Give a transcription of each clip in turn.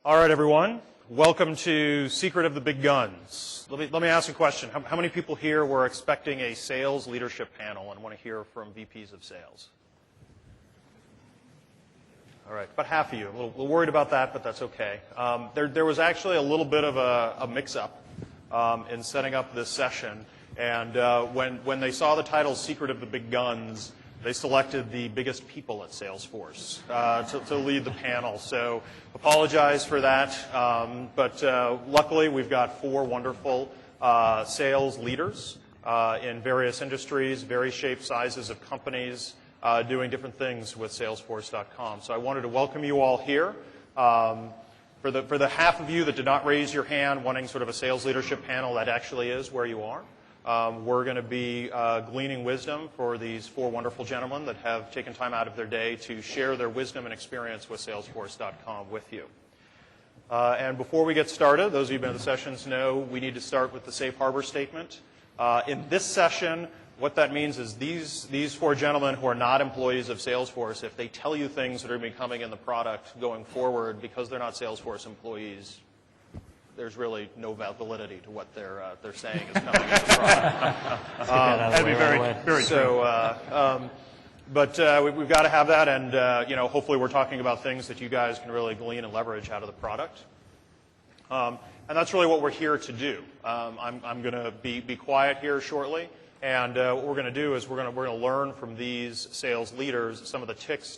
All right, everyone. Welcome to Secret of the Big Guns. Let me ask a question. How many people here were expecting a sales leadership panel and want to hear from VPs of sales? All right, about half of you. A little worried about that, but that's okay. There was actually a little bit of a mix-up in setting up this session. And when they saw the title Secret of the Big Guns, they selected the biggest people at Salesforce to lead the panel. So apologize for that. But luckily, we've got four wonderful sales leaders in various industries, various shapes, sizes of companies, doing different things with Salesforce.com. So I wanted to welcome you all here. For the half of you that did not raise your hand wanting sort of a sales leadership panel, that actually is where you are. We're going to be gleaning wisdom for these four wonderful gentlemen that have taken time out of their day to share their wisdom and experience with Salesforce.com with you. And before we get started, those of you who've been to the sessions know we need to start with the safe harbor statement. In this session, what that means is these four gentlemen who are not employees of Salesforce, if they tell you things that are going to be coming in the product going forward because they're not Salesforce employees, there's really no validity to what they're saying is coming in the product. That'd be very true. But we've got to have that, and hopefully we're talking about things that you guys can really glean and leverage out of the product. And that's really what we're here to do. I'm going to be quiet here shortly, and what we're going to do is we're going to learn from these sales leaders some of the tricks,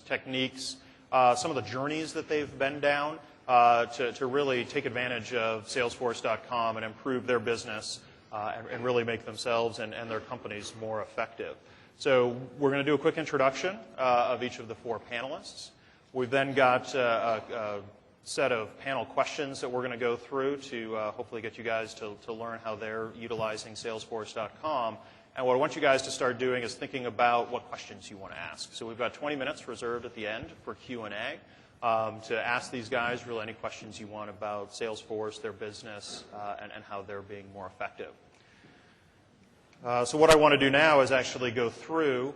techniques, some of the journeys that they've been down. To really take advantage of Salesforce.com and improve their business and really make themselves and their companies more effective. So we're going to do a quick introduction of each of the four panelists. We've then got a set of panel questions that we're going to go through to hopefully get you guys to learn how they're utilizing Salesforce.com. And what I want you guys to start doing is thinking about what questions you want to ask. So we've got 20 minutes reserved at the end for Q&A. To ask these guys really any questions you want about Salesforce, their business, and how they're being more effective. So what I want to do now is actually go through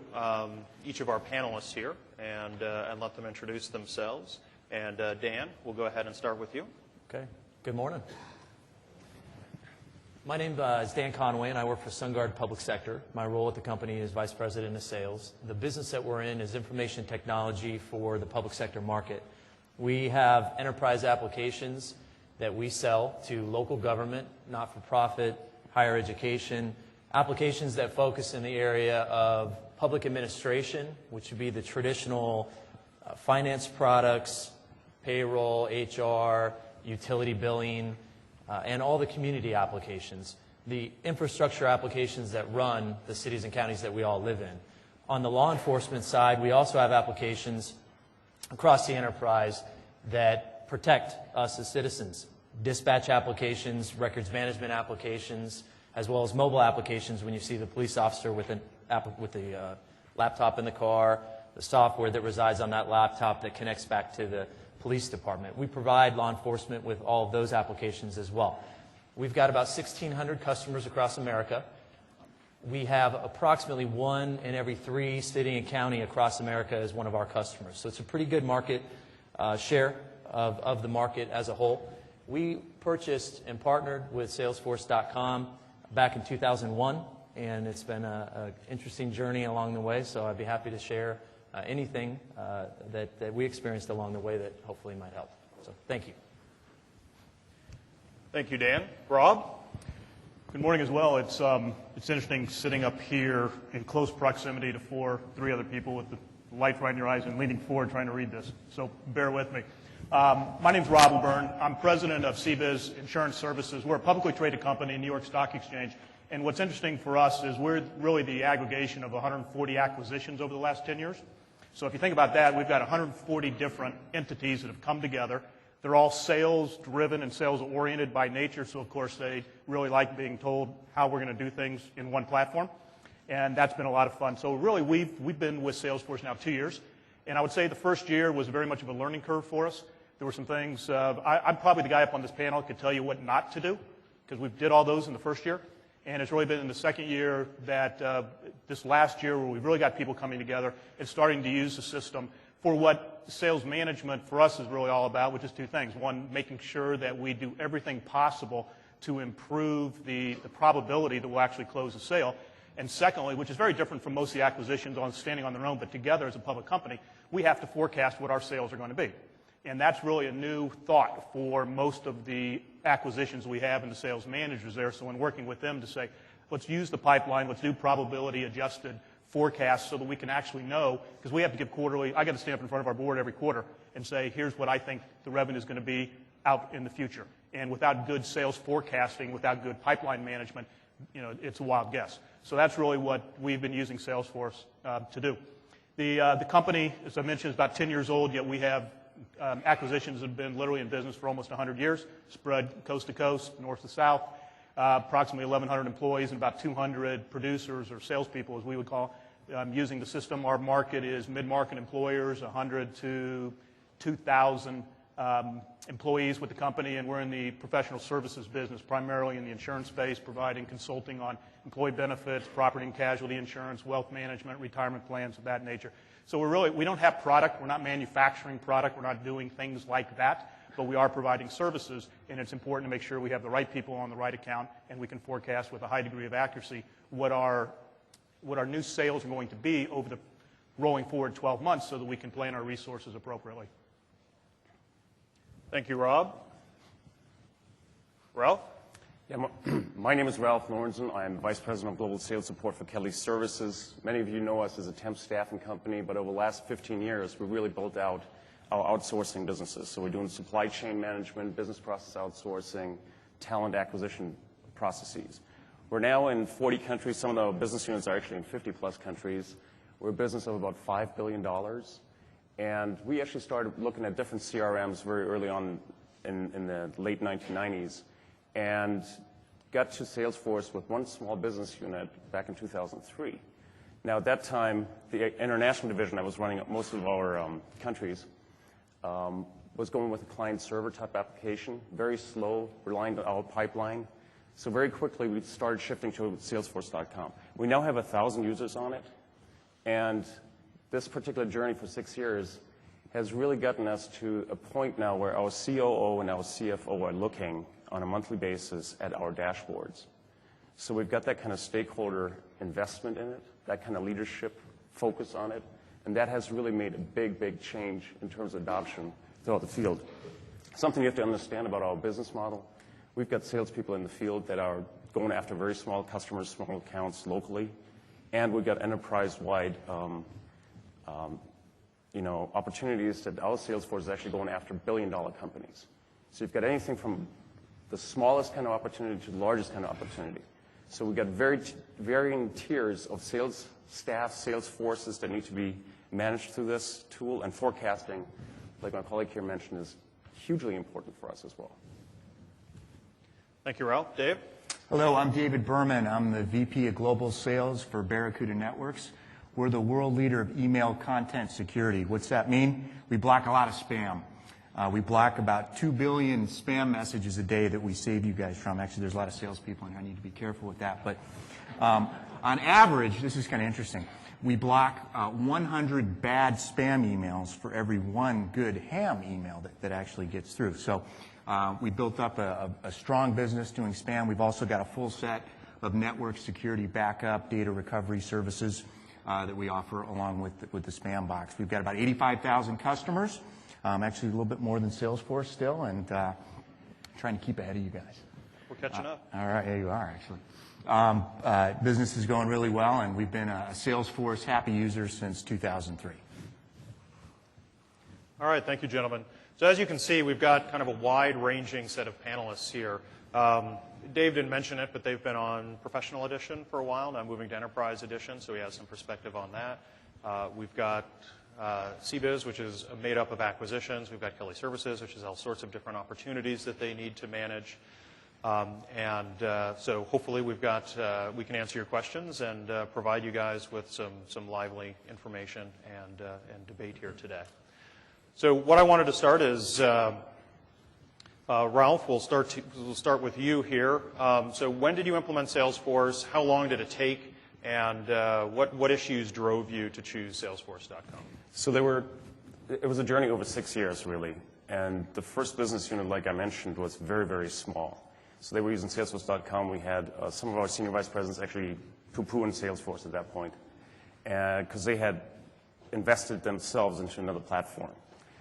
each of our panelists here and let them introduce themselves. And Dan, we'll go ahead and start with you. Okay. Good morning. My name is Dan Conway, and I work for SunGard Public Sector. My role at the company is Vice President of Sales. The business that we're in is information technology for the public sector market. We have enterprise applications that we sell to local government, not-for-profit, higher education, applications that focus in the area of public administration, which would be the traditional finance products, payroll, HR, utility billing, and all the community applications, the infrastructure applications that run the cities and counties that we all live in. On the law enforcement side, we also have applications across the enterprise that protect us as citizens. Dispatch applications, records management applications, as well as mobile applications when you see the police officer with the laptop in the car, the software that resides on that laptop that connects back to the police department. We provide law enforcement with all of those applications as well. We've got about 1,600 customers across America. We have approximately 1 in every 3 city and county across America as one of our customers. So it's a pretty good market share of the market as a whole. We purchased and partnered with Salesforce.com back in 2001, and it's been an interesting journey along the way, so I'd be happy to share anything that we experienced along the way that hopefully might help. So thank you. Thank you, Dan. Rob? Good morning as well. It's interesting sitting up here in close proximity to 3 other people with the light right in your eyes and leaning forward trying to read this. So bear with me. My name's Rob O'Byrne. I'm president of CBiz Insurance Services. We're a publicly traded company in New York Stock Exchange. And what's interesting for us is we're really the aggregation of 140 acquisitions over the last 10 years. So if you think about that, we've got 140 different entities that have come together. They're all sales-driven and sales-oriented by nature, so of course they really like being told how we're going to do things in one platform. And that's been a lot of fun. So really, we've been with Salesforce now 2 years. And I would say the first year was very much of a learning curve for us. There were some things, I'm probably the guy up on this panel who could tell you what not to do, because we did all those in the first year. And it's really been in the second year that this last year where we've really got people coming together and starting to use the system for what sales management for us is really all about, which is two things. One, making sure that we do everything possible to improve the probability that we'll actually close a sale. And secondly, which is very different from most of the acquisitions standing on their own, but together as a public company, we have to forecast what our sales are going to be. And that's really a new thought for most of the acquisitions we have in the sales managers there. So when working with them to say, let's use the pipeline, let's do probability adjusted forecasts so that we can actually know, because we have to give quarterly, I got to stand up in front of our board every quarter and say, here's what I think the revenue is going to be out in the future. And without good sales forecasting, without good pipeline management, it's a wild guess. So that's really what we've been using Salesforce to do. The company, as I mentioned, is about 10 years old, yet we have acquisitions that have been literally in business for almost 100 years, spread coast to coast, north to south, approximately 1,100 employees and about 200 producers or salespeople, as we would call using the system. Our market is mid-market employers, 100 to 2,000 employees with the company, and we're in the professional services business, primarily in the insurance space, providing consulting on employee benefits, property and casualty insurance, wealth management, retirement plans of that nature. So we don't have product. We're not manufacturing product. We're not doing things like that, but we are providing services, and it's important to make sure we have the right people on the right account, and we can forecast with a high degree of accuracy what our new sales are going to be over the rolling forward 12 months so that we can plan our resources appropriately. Thank you, Rob. Ralph? Yeah, my name is Ralph Lorenzen. I'm Vice President of Global Sales Support for Kelly Services. Many of you know us as a temp staffing company, but over the last 15 years, we really built out our outsourcing businesses. So we're doing supply chain management, business process outsourcing, talent acquisition processes. We're now in 40 countries. Some of the business units are actually in 50-plus countries. We're a business of about $5 billion. And we actually started looking at different CRMs very early on in the late 1990s and got to Salesforce with one small business unit back in 2003. Now, at that time, the international division that was running most of our countries was going with a client-server type application, very slow, relying on our pipeline. So very quickly, we started shifting to Salesforce.com. We now have 1,000 users on it, and this particular journey for 6 years has really gotten us to a point now where our COO and our CFO are looking on a monthly basis at our dashboards. So we've got that kind of stakeholder investment in it, that kind of leadership focus on it, and that has really made a big, big change in terms of adoption throughout the field. Something you have to understand about our business model, we've got salespeople in the field that are going after very small customers, small accounts locally, and we've got enterprise-wide opportunities that our sales force is actually going after billion-dollar companies. So you've got anything from the smallest kind of opportunity to the largest kind of opportunity. So we've got varying tiers of sales staff, sales forces that need to be managed through this tool, and forecasting, like my colleague here mentioned, is hugely important for us as well. Thank you, Ralph. Dave? Hello, I'm David Berman. I'm the VP of Global Sales for Barracuda Networks. We're the world leader of email content security. What's that mean? We block a lot of spam. We block about 2 billion spam messages a day that we save you guys from. Actually, there's a lot of salespeople in here. I need to be careful with that. But on average, this is kind of interesting. We block 100 bad spam emails for every one good ham email that actually gets through. So we built up a strong business doing spam. We've also got a full set of network security backup, data recovery services that we offer along with the spam box. We've got about 85,000 customers. Actually, a little bit more than Salesforce still, and trying to keep ahead of you guys. We're catching up. All right, yeah, you are, actually. Business is going really well, and we've been a Salesforce happy user since 2003. All right, thank you, gentlemen. So as you can see, we've got kind of a wide-ranging set of panelists here. Dave didn't mention it, but they've been on Professional Edition for a while, now moving to Enterprise Edition, so he has some perspective on that. We've got CBiz, which is made up of acquisitions. We've got Kelly Services, which is all sorts of different opportunities that they need to manage. So hopefully we can answer your questions and provide you guys with some lively information and debate here today. So what I wanted to start is, Ralph, we'll start with you here. So when did you implement Salesforce? How long did it take? And what issues drove you to choose Salesforce.com? So there were it was a journey over 6 years, really. And the first business unit, like I mentioned, was very, very small. So they were using Salesforce.com. We had some of our senior vice presidents actually poo-pooing Salesforce at that point, because they had invested themselves into another platform.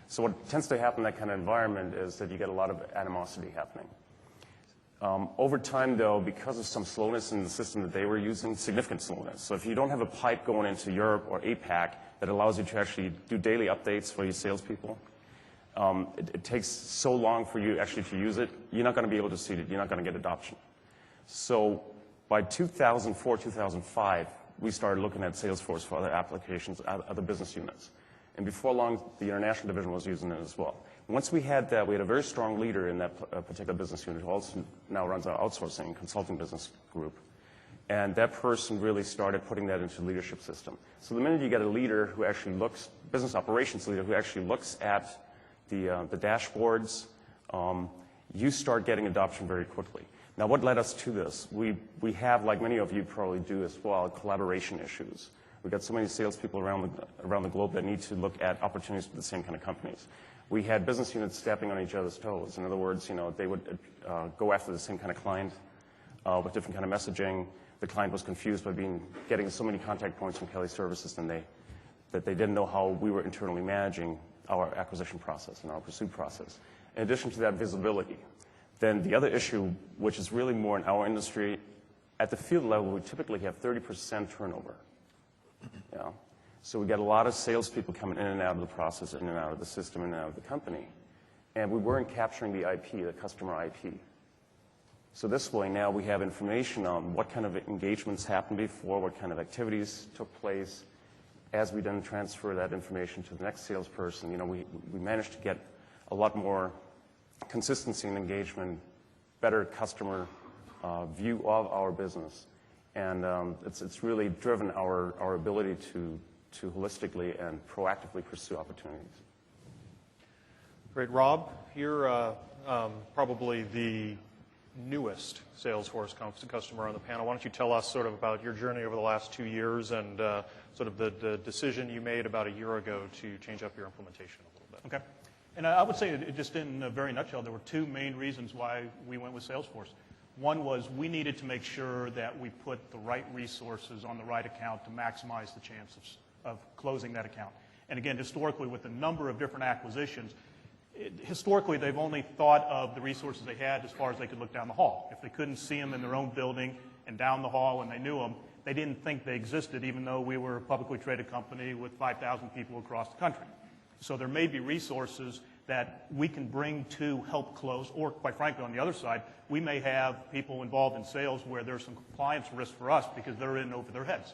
So what tends to happen in that kind of environment is that you get a lot of animosity happening. Over time, though, because of some slowness in the system that they were using, significant slowness. So if you don't have a pipe going into Europe or APAC that allows you to actually do daily updates for your salespeople, it takes so long for you actually to use it, you're not going to be able to see it. You're not going to get adoption. So by 2004, 2005, we started looking at Salesforce for other applications, other business units. And before long, the international division was using it as well. Once we had that, we had a very strong leader in that particular business unit who also now runs our outsourcing consulting business group. And that person really started putting that into the leadership system. So the minute you get a leader who actually looks, business operations leader who actually looks at the dashboards, you start getting adoption very quickly. Now, what led us to this? We have, like many of you probably do as well, collaboration issues. We've got so many salespeople around the globe that need to look at opportunities with the same kind of companies. We had business units stepping on each other's toes. In other words, they would go after the same kind of client with different kind of messaging. The client was confused by getting so many contact points from Kelly Services that they didn't know how we were internally managing our acquisition process and our pursuit process. In addition to that visibility, then the other issue, which is really more in our industry, at the field level, we typically have 30% turnover. Yeah. So we get a lot of salespeople coming in and out of the process, in and out of the system, in and out of the company. And we weren't capturing the IP, the customer IP. So this way now we have information on what kind of engagements happened before, what kind of activities took place. As we then transfer that information to the next salesperson, we managed to get a lot more consistency and engagement, better customer view of our business. And it's really driven our ability to holistically and proactively pursue opportunities. Great. Rob, you're probably the newest Salesforce customer on the panel. Why don't you tell us sort of about your journey over the last 2 years and sort of the decision you made about a year ago to change up your implementation a little bit. Okay. And I would say, just in a very nutshell, there were two main reasons why we went with Salesforce. One was we needed to make sure that we put the right resources on the right account to maximize the chance of closing that account. And again, historically, with the number of different acquisitions, historically, they've only thought of the resources they had as far as they could look down the hall. If they couldn't see them in their own building and down the hall and they knew them, they didn't think they existed, even though we were a publicly traded company with 5,000 people across the country. So there may be resources that we can bring to help close, or quite frankly, on the other side, we may have people involved in sales where there's some compliance risk for us because they're in over their heads.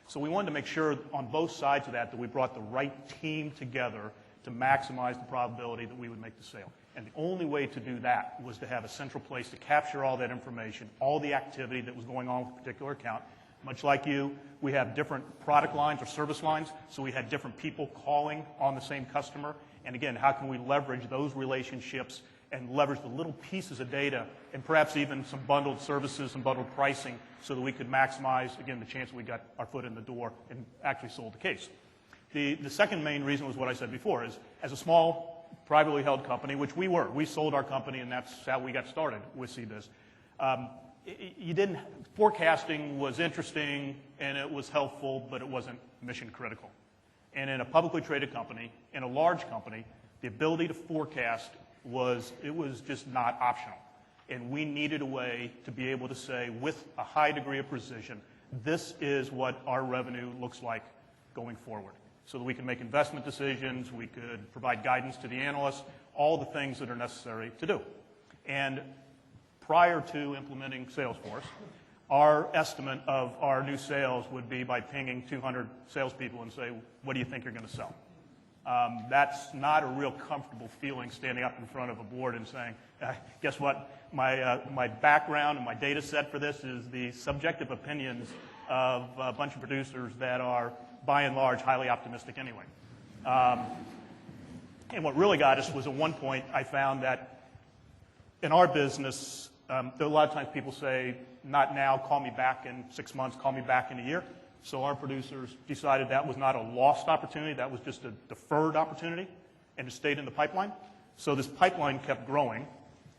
So we wanted to make sure on both sides of that we brought the right team together to maximize the probability that we would make the sale. And the only way to do that was to have a central place to capture all that information, all the activity that was going on with a particular account. Much like you, we have different product lines or service lines, so we had different people calling on the same customer. And again, how can we leverage those relationships and leverage the little pieces of data and perhaps even some bundled services and bundled pricing so that we could maximize, again, the chance that we got our foot in the door and actually sold the case. The second main reason was what I said before, is as a small, privately held company, which we were. We sold our company, and that's how we got started with CBiz. Forecasting was interesting, and it was helpful, but it wasn't mission critical. And in a publicly traded company, in a large company, the ability to forecast was just not optional. And we needed a way to be able to say, with a high degree of precision, this is what our revenue looks like going forward. So that we can make investment decisions, we could provide guidance to the analysts, all the things that are necessary to do. And prior to implementing Salesforce, our estimate of our new sales would be by pinging 200 salespeople and say, what do you think you're going to sell? That's not a real comfortable feeling standing up in front of a board and saying, guess what? My background and my data set for this is the subjective opinions of a bunch of producers that are, by and large, highly optimistic anyway. And what really got us was at one point I found that in our business, there are a lot of times people say, not now, call me back in 6 months, call me back in a year. So our producers decided that was not a lost opportunity, that was just a deferred opportunity. and it stayed in the pipeline. So this pipeline kept growing,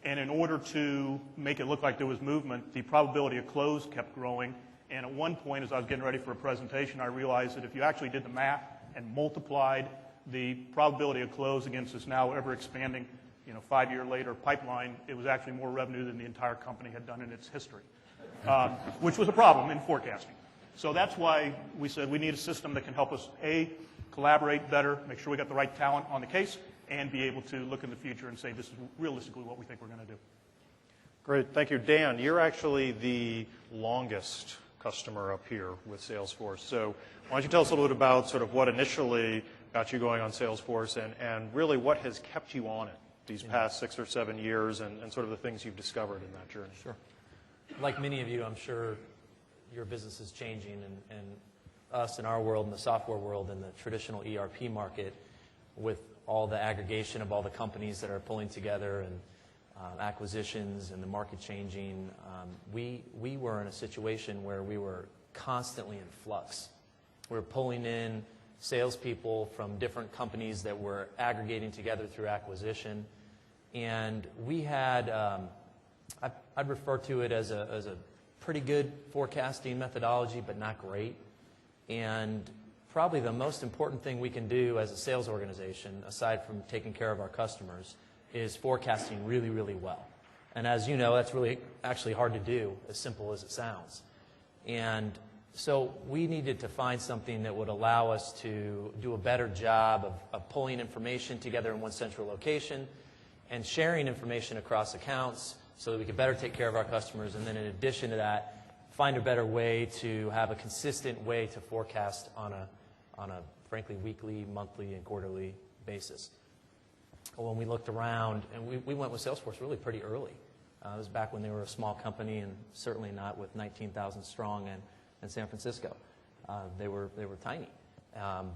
and in order to make it look like there was movement, the probability of close kept growing. And at one point, as I was getting ready for a presentation, I realized that if you actually did the math and multiplied the probability of close against this now ever-expanding 5-year later pipeline, it was actually more revenue than the entire company had done in its history, which was a problem in forecasting. So that's why we said we need a system that can help us, A, collaborate better, make sure we got the right talent on the case, and be able to look in the future and say this is realistically what we think we're going to do. Great, thank you. Dan, you're actually the longest customer up here with Salesforce. So why don't you tell us a little bit about sort of what initially got you going on Salesforce and really what has kept you on it these past 6 or 7 years and sort of the things you've discovered in that journey. Sure. Like many of you, I'm sure your business is changing, and us in our world, in the software world, in the traditional ERP market, with all the aggregation of all the companies that are pulling together and acquisitions and the market changing, we were in a situation where we were constantly in flux. We were pulling in salespeople from different companies that were aggregating together through acquisition, and we had, I'd refer to it as a pretty good forecasting methodology, but not great. And probably the most important thing we can do as a sales organization, aside from taking care of our customers, is forecasting really, really well. And as you know, that's really actually hard to do, as simple as it sounds. And so we needed to find something that would allow us to do a better job of pulling information together in one central location and sharing information across accounts so that we could better take care of our customers, and then in addition to that, find a better way to have a consistent way to forecast on a frankly weekly, monthly, and quarterly basis. When we looked around, and we went with Salesforce really pretty early. It was back when they were a small company, and certainly not with 19,000 strong in San Francisco. They were tiny.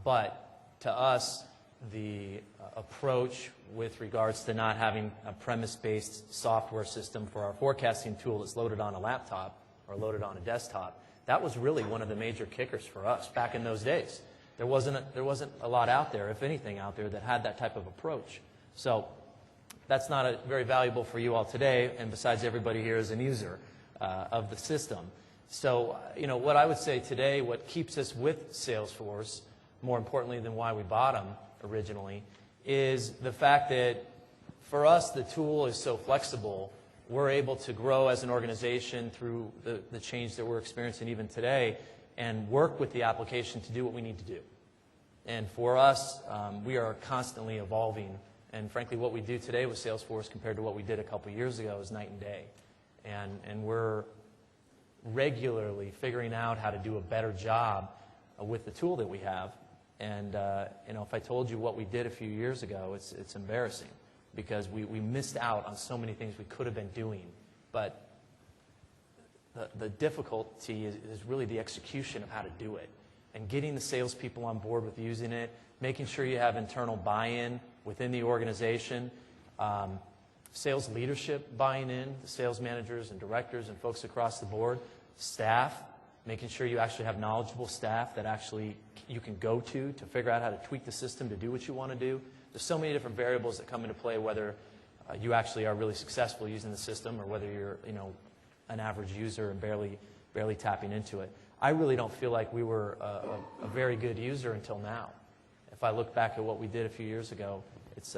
But to us, the approach with regards to not having a premise-based software system for our forecasting tool that's loaded on a laptop or loaded on a desktop, that was really one of the major kickers for us back in those days. There wasn't a lot out there, if anything out there, that had that type of approach. So that's not very valuable for you all today, and besides, everybody here is an user of the system. So, what I would say today, what keeps us with Salesforce, more importantly than why we bought them originally, is the fact that for us, the tool is so flexible. We're able to grow as an organization through the change that we're experiencing even today and work with the application to do what we need to do. And for us, we are constantly evolving. And frankly, what we do today with Salesforce compared to what we did a couple years ago is night and day. And we're regularly figuring out how to do a better job with the tool that we have. And if I told you what we did a few years ago, it's embarrassing because we missed out on so many things we could have been doing. But the difficulty is really the execution of how to do it and getting the salespeople on board with using it, making sure you have internal buy-in within the organization, sales leadership buying in, the sales managers and directors and folks across the board, staff, making sure you actually have knowledgeable staff that actually you can go to figure out how to tweak the system to do what you want to do. There's so many different variables that come into play, whether you actually are really successful using the system or whether you're an average user and barely tapping into it. I really don't feel like we were a very good user until now. If I look back at what we did a few years ago, it's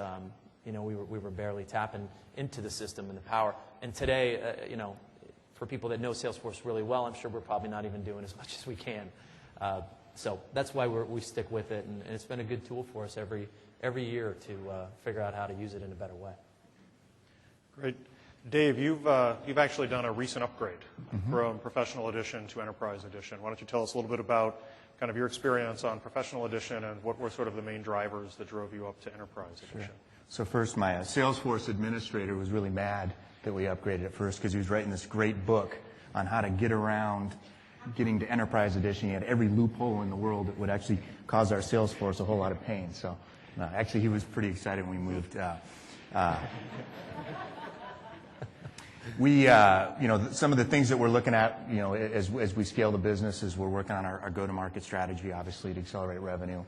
we were barely tapping into the system and the power. And today, for people that know Salesforce really well, I'm sure we're probably not even doing as much as we can. So that's why we stick with it, and it's been a good tool for us every year to figure out how to use it in a better way. Great. Dave, you've actually done a recent upgrade from Professional Edition to Enterprise Edition. Why don't you tell us a little bit about kind of your experience on Professional Edition and what were sort of the main drivers that drove you up to Enterprise Edition? Sure. So first, my Salesforce administrator was really mad that we upgraded at first because he was writing this great book on how to get around getting to Enterprise Edition. He had every loophole in the world that would actually cause our Salesforce a whole lot of pain. So actually, he was pretty excited when we moved. Some of the things that we're looking at, as we scale the business is we're working on our go-to-market strategy, obviously, to accelerate revenue.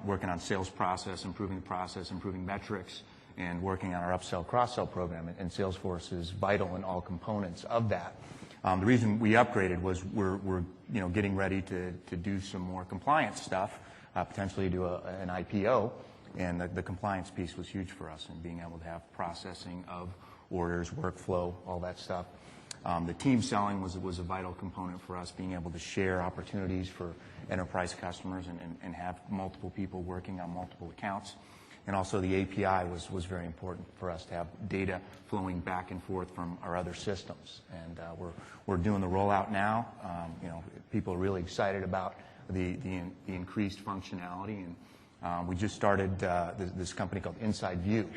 working on sales process, improving the process, improving metrics, and working on our upsell, cross-sell program. And Salesforce is vital in all components of that. The reason we upgraded was we're getting ready to do some more compliance stuff, potentially do an IPO, and the compliance piece was huge for us, and being able to have processing of orders, workflow, all that stuff. The team selling was a vital component for us, being able to share opportunities for enterprise customers and have multiple people working on multiple accounts. And also the API was very important for us to have data flowing back and forth from our other systems. And we're doing the rollout now. People are really excited about the increased functionality. And we just started this company called Inside View.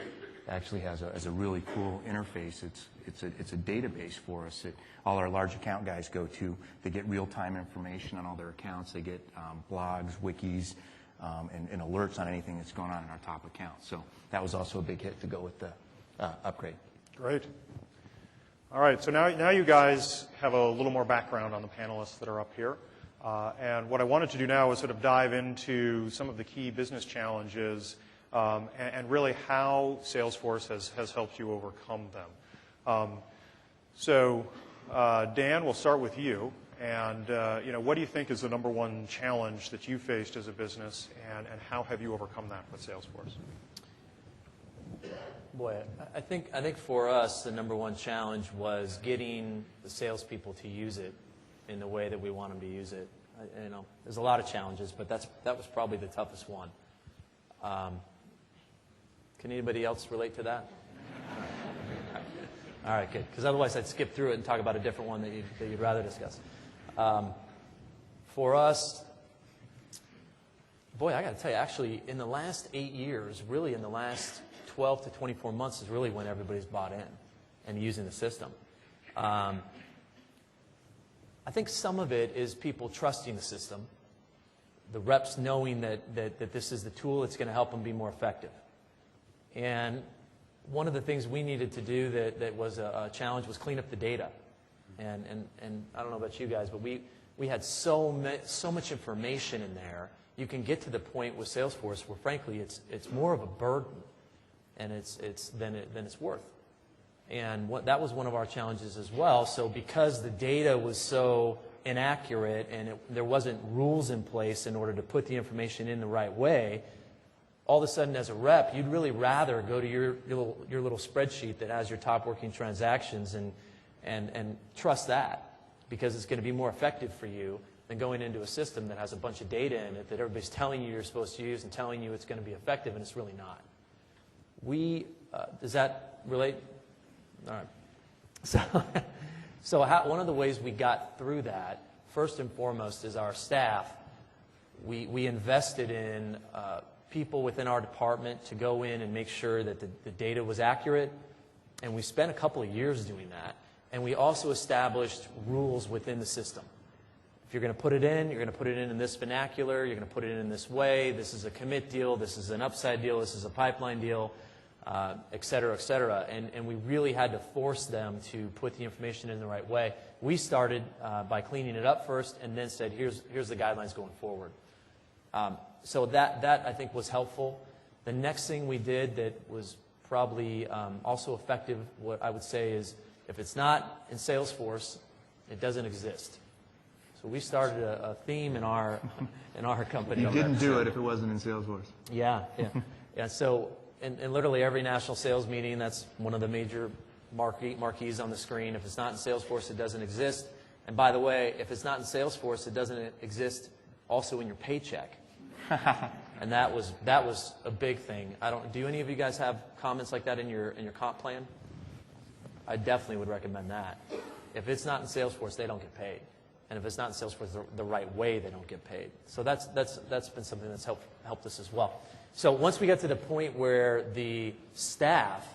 It actually has a really cool interface. It's a database for us that all our large account guys go to. They get real-time information on all their accounts. They get blogs, wikis, and alerts on anything that's going on in our top accounts. So that was also a big hit to go with the upgrade. Great. All right, so now you guys have a little more background on the panelists that are up here. And what I wanted to do now is sort of dive into some of the key business challenges and really how Salesforce has helped you overcome them. So Dan, we'll start with you. And what do you think is the number one challenge that you faced as a business, and how have you overcome that with Salesforce? Boy, I think for us the number one challenge was getting the salespeople to use it in the way that we want them to use it. There's a lot of challenges, but that was probably the toughest one. Can anybody else relate to that? All right, good. Because otherwise I'd skip through it and talk about a different one that you'd rather discuss. For us, boy, I got to tell you, actually, in the last 8 years, really in the last 12 to 24 months is really when everybody's bought in and using the system. I think some of it is people trusting the system, the reps knowing that this is the tool that's going to help them be more effective. And one of the things we needed to do that was a challenge was clean up the data. And I don't know about you guys, but we had so much information in there. You can get to the point with Salesforce where, frankly, it's more of a burden, and than it's worth. And that was one of our challenges as well. So because the data was so inaccurate and there wasn't rules in place in order to put the information in the right way, all of a sudden as a rep, you'd really rather go to your little spreadsheet that has your top working transactions and trust that, because it's going to be more effective for you than going into a system that has a bunch of data in it that everybody's telling you you're supposed to use and telling you it's going to be effective, and it's really not. Does that relate? All right. So one of the ways we got through that, first and foremost, is our staff. We invested in people within our department to go in and make sure that the data was accurate, and we spent a couple of years doing that. And we also established rules within the system. If you're going to put it in, you're going to put it in this vernacular, you're going to put it in this way, this is a commit deal, this is an upside deal, this is a pipeline deal, et cetera, et cetera. And we really had to force them to put the information in the right way. We started by cleaning it up first and then said, here's the guidelines going forward. So that I think was helpful. The next thing we did that was probably also effective, what I would say is, if it's not in Salesforce, it doesn't exist. So we started a theme in our company. You didn't do it if it wasn't in Salesforce. Yeah. So in literally every national sales meeting, that's one of the major marquees on the screen. If it's not in Salesforce, it doesn't exist. And by the way, if it's not in Salesforce, it doesn't exist also in your paycheck. And that was a big thing. Do any of you guys have comments like that in your comp plan? I definitely would recommend that. If it's not in Salesforce, they don't get paid. And if it's not in Salesforce the right way, they don't get paid. So that's been something that's helped us as well. So once we got to the point where the staff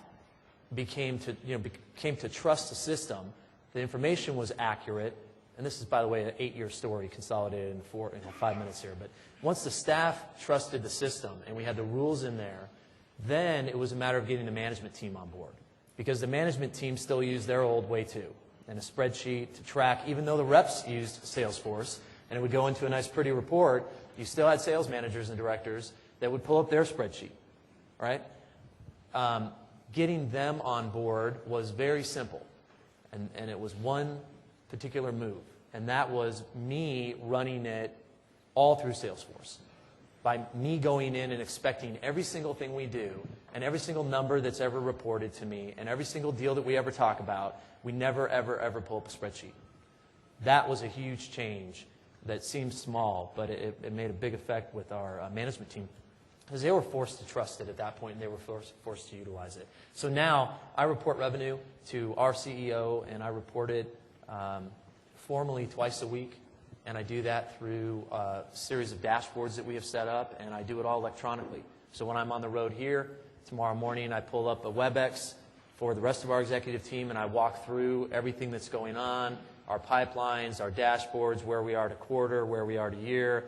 came to trust the system, the information was accurate, and this is, by the way, an 8-year story consolidated in 5 minutes here. But once the staff trusted the system and we had the rules in there, then it was a matter of getting the management team on board. Because the management team still used their old way too, and a spreadsheet to track, even though the reps used Salesforce, and it would go into a nice pretty report, You still had sales managers and directors that would pull up their spreadsheet, right? Getting them on board was very simple, and it was one particular move, and that was me running it all through Salesforce. By me going in and expecting every single thing we do and every single number that's ever reported to me and every single deal that we ever talk about, we never, ever, ever pull up a spreadsheet. That was a huge change that seemed small, but it made a big effect with our management team because they were forced to trust it at that point and they were forced to utilize it. So now I report revenue to our CEO and I report it formally twice a week. And I do that through a series of dashboards that we have set up, and I do it all electronically. So when I'm on the road here, tomorrow morning I pull up a WebEx for the rest of our executive team, and I walk through everything that's going on, our pipelines, our dashboards, where we are to quarter, where we are to year,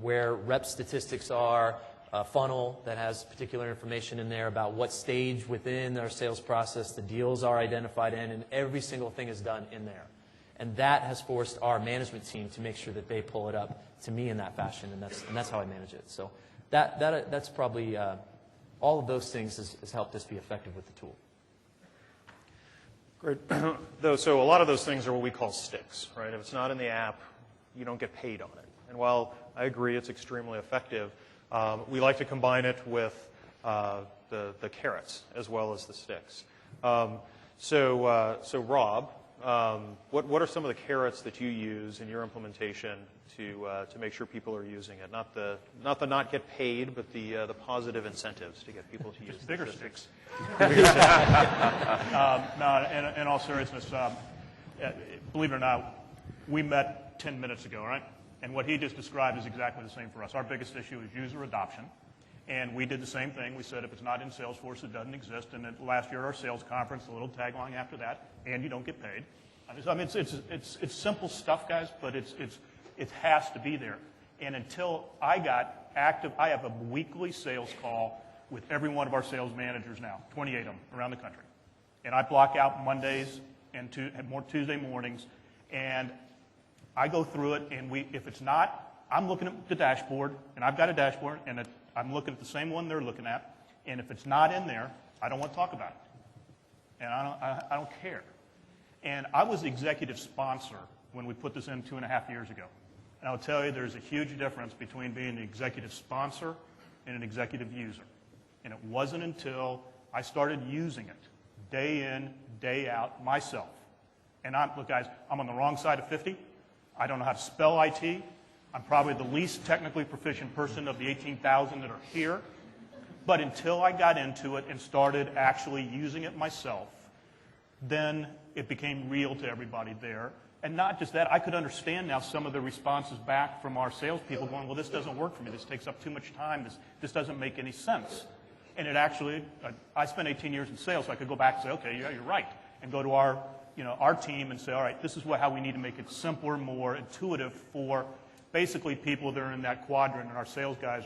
where rep statistics are, a funnel that has particular information in there about what stage within our sales process the deals are identified in, and every single thing is done in there. And that has forced our management team to make sure that they pull it up to me in that fashion, and that's how I manage it. So that's probably all of those things has helped us be effective with the tool. Great. So a lot of those things are what we call sticks, right? If it's not in the app, you don't get paid on it. And while I agree it's extremely effective, we like to combine it with the carrots as well as the sticks. So Rob, what are some of the carrots that you use in your implementation to make sure people are using it? Not the not get paid, but the positive incentives to get people to use bigger the sticks. No, in all seriousness, believe it or not, we met 10 minutes ago, right? And what he just described is exactly the same for us. Our biggest issue is user adoption. And we did the same thing. We said if it's not in Salesforce, it doesn't exist. And then last year, our sales conference, a little tagline after that, and you don't get paid. I mean, it's simple stuff, guys, but it has to be there. And until I got active, I have a weekly sales call with every one of our sales managers now, 28 of them around the country. And I block out Mondays and more Tuesday mornings, and I go through it, and if it's not, I'm looking at the dashboard, and I've got a dashboard, and I'm looking at the same one they're looking at, and if it's not in there, I don't want to talk about it. And I don't care. And I was the executive sponsor when we put this in 2.5 years ago. And I'll tell you, there's a huge difference between being an executive sponsor and an executive user. And it wasn't until I started using it day in, day out myself. And look, guys, I'm on the wrong side of 50. I don't know how to spell IT. I'm probably the least technically proficient person of the 18,000 that are here. But until I got into it and started actually using it myself, then it became real to everybody there. And not just that, I could understand now some of the responses back from our salespeople going, well, this doesn't work for me. This takes up too much time. This doesn't make any sense. And it actually, I spent 18 years in sales, so I could go back and say, okay, yeah, you're right. And go to our team and say, all right, this is how we need to make it simpler, more intuitive for basically people that are in that quadrant. And our sales guys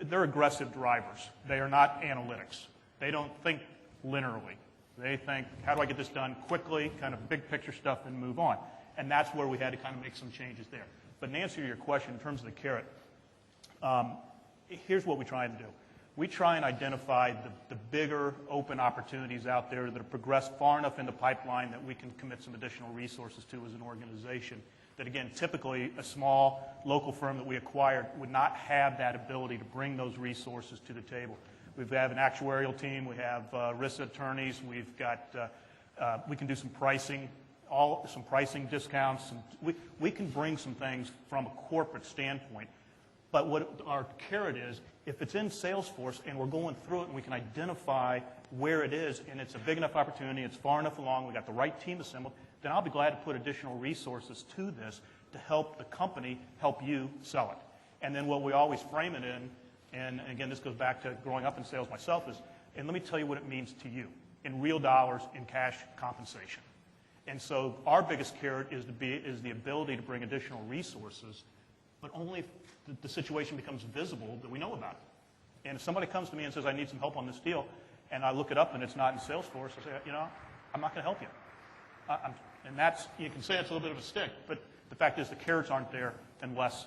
they're aggressive drivers. They are not analytics. They don't think linearly. They think, how do I get this done quickly, kind of big picture stuff, and move on. And that's where we had to kind of make some changes there. But in answer to your question, in terms of the carrot, here's what we try to do. We try and identify the bigger open opportunities out there that have progressed far enough in the pipeline that we can commit some additional resources to as an organization. That, again, typically a small local firm that we acquired would not have that ability to bring those resources to the table. We have an actuarial team. We have risk attorneys. We've got we can do some pricing discounts. We can bring some things from a corporate standpoint. But what our carrot is, if it's in Salesforce and we're going through it and we can identify where it is and it's a big enough opportunity, it's far enough along, we got the right team assembled, then I'll be glad to put additional resources to this to help the company help you sell it. And then what we always frame it in, and again, this goes back to growing up in sales myself, is, and let me tell you what it means to you in real dollars in cash compensation. And so our biggest carrot is the ability to bring additional resources, but only if the situation becomes visible that we know about it. And if somebody comes to me and says, I need some help on this deal, and I look it up and it's not in Salesforce, I say, I'm not going to help you. And you can say it's a little bit of a stick, but the fact is the carrots aren't there unless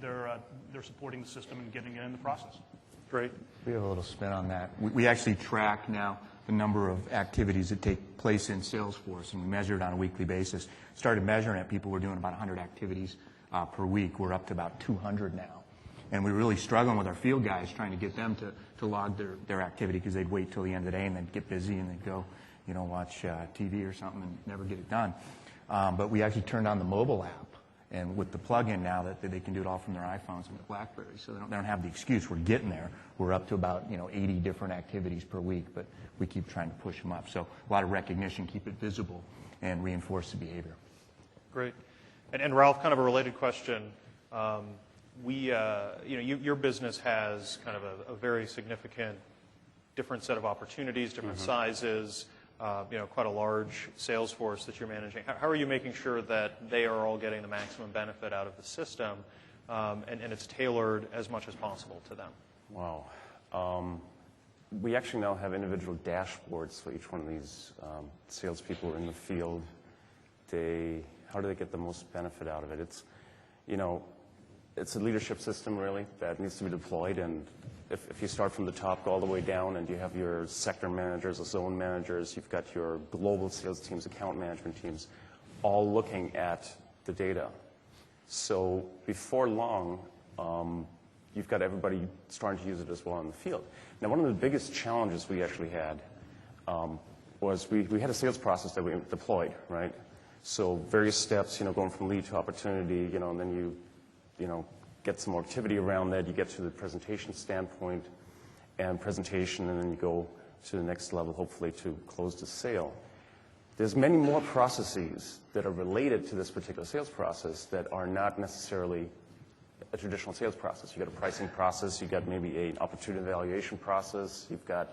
they're supporting the system and getting it in the process. Great. We have a little spin on that. We actually track now the number of activities that take place in Salesforce, and we measure it on a weekly basis. Started measuring it, people were doing about 100 activities per week. We're up to about 200 now. And we're really struggling with our field guys trying to get them to log their activity, because they'd wait till the end of the day and then get busy and they'd go, watch TV or something and never get it done. But we actually turned on the mobile app, and with the plug-in now that they can do it all from their iPhones and their BlackBerries, so they don't have the excuse. We're getting there. We're up to about 80 different activities per week, but we keep trying to push them up. So a lot of recognition, keep it visible, and reinforce the behavior. Great. And Ralph, kind of a related question. Your business has kind of a very significant different set of opportunities, different sizes, quite a large sales force that you're managing. How are you making sure that they are all getting the maximum benefit out of the system, and it's tailored as much as possible to them? Wow. We actually now have individual dashboards for each one of these salespeople in the field. How do they get the most benefit out of it? It's a leadership system, really, that needs to be deployed. And if you start from the top, go all the way down, and you have your sector managers, the zone managers, you've got your global sales teams, account management teams, all looking at the data. So before long, you've got everybody starting to use it as well in the field. Now, one of the biggest challenges we actually had was we had a sales process that we deployed, right? So various steps, going from lead to opportunity, and then you get some more activity around that. You get to the presentation standpoint and presentation, and then you go to the next level, hopefully, to close the sale. There's many more processes that are related to this particular sales process that are not necessarily a traditional sales process. You've got a pricing process. You've got maybe an opportunity evaluation process. You've got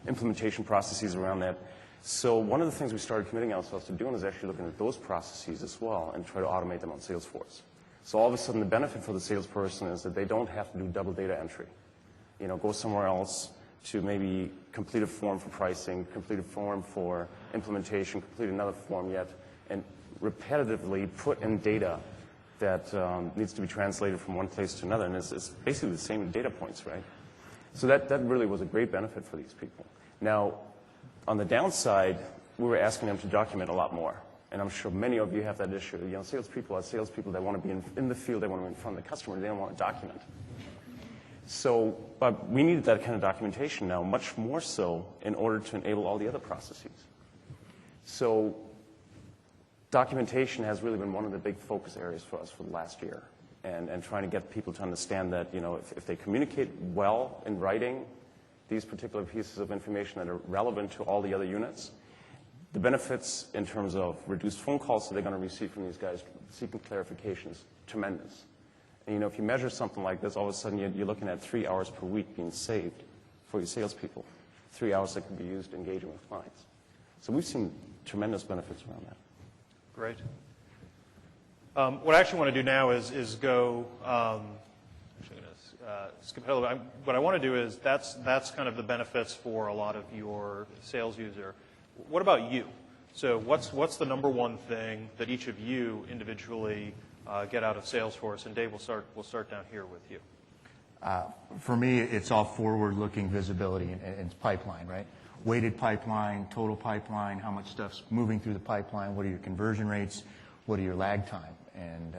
implementation processes around that. So one of the things we started committing ourselves to doing is actually looking at those processes as well and try to automate them on Salesforce. So all of a sudden, the benefit for the salesperson is that they don't have to do double data entry. Go somewhere else to maybe complete a form for pricing, complete a form for implementation, complete another form yet, and repetitively put in data that needs to be translated from one place to another. And it's basically the same data points, right? So that really was a great benefit for these people. Now, on the downside, we were asking them to document a lot more. And I'm sure many of you have that issue. Salespeople are salespeople. They want to be in the field. They want to be in front of the customer. They don't want to document. So, but we needed that kind of documentation now, much more so, in order to enable all the other processes. So documentation has really been one of the big focus areas for us for the last year. And trying to get people to understand that, if they communicate well in writing these particular pieces of information that are relevant to all the other units, the benefits in terms of reduced phone calls that they're going to receive from these guys seeking clarification is tremendous. And, if you measure something like this, all of a sudden you're looking at 3 hours per week being saved for your salespeople, 3 hours that can be used engaging with clients. So we've seen tremendous benefits around that. Great. What I actually want to do now is go. Actually, going to skip ahead a little bit. What I want to do is that's kind of the benefits for a lot of your sales user. What about you? So what's the number one thing that each of you individually get out of Salesforce? And Dave, we'll start down here with you. For me, it's all forward-looking visibility and pipeline, right? Weighted pipeline, total pipeline, how much stuff's moving through the pipeline, what are your conversion rates, what are your lag time? And,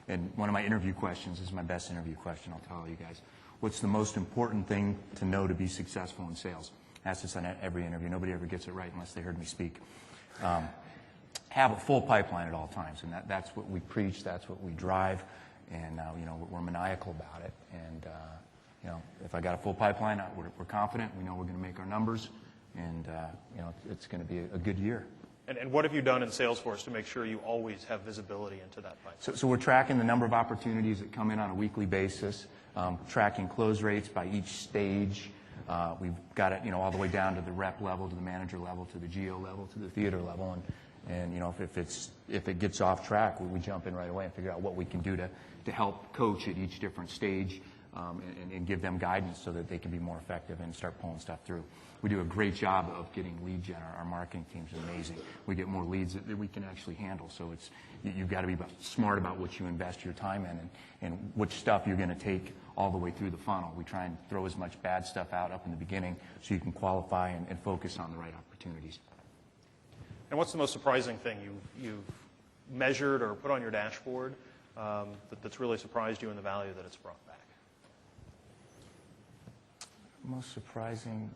and one of my interview questions is my best interview question, I'll tell you guys. What's the most important thing to know to be successful in sales? Ask this on every interview. Nobody ever gets it right unless they heard me speak. Have a full pipeline at all times, and that's what we preach. That's what we drive, and we're maniacal about it. And if I got a full pipeline, we're confident. We know we're going to make our numbers, and it's going to be a good year. And what have you done in Salesforce to make sure you always have visibility into that pipeline? So we're tracking the number of opportunities that come in on a weekly basis, tracking close rates by each stage. We've got it, all the way down to the rep level, to the manager level, to the geo level, to the theater level, and if it gets off track, we jump in right away and figure out what we can do to help coach at each different stage and give them guidance so that they can be more effective and start pulling stuff through. We do a great job of getting lead gen. Our marketing team's amazing. We get more leads that we can actually handle. So you've got to be smart about what you invest your time in and which stuff you're going to take all the way through the funnel. We try and throw as much bad stuff out up in the beginning so you can qualify and focus on the right opportunities. And what's the most surprising thing you've measured or put on your dashboard that's really surprised you in the value that it's brought back? Most surprising,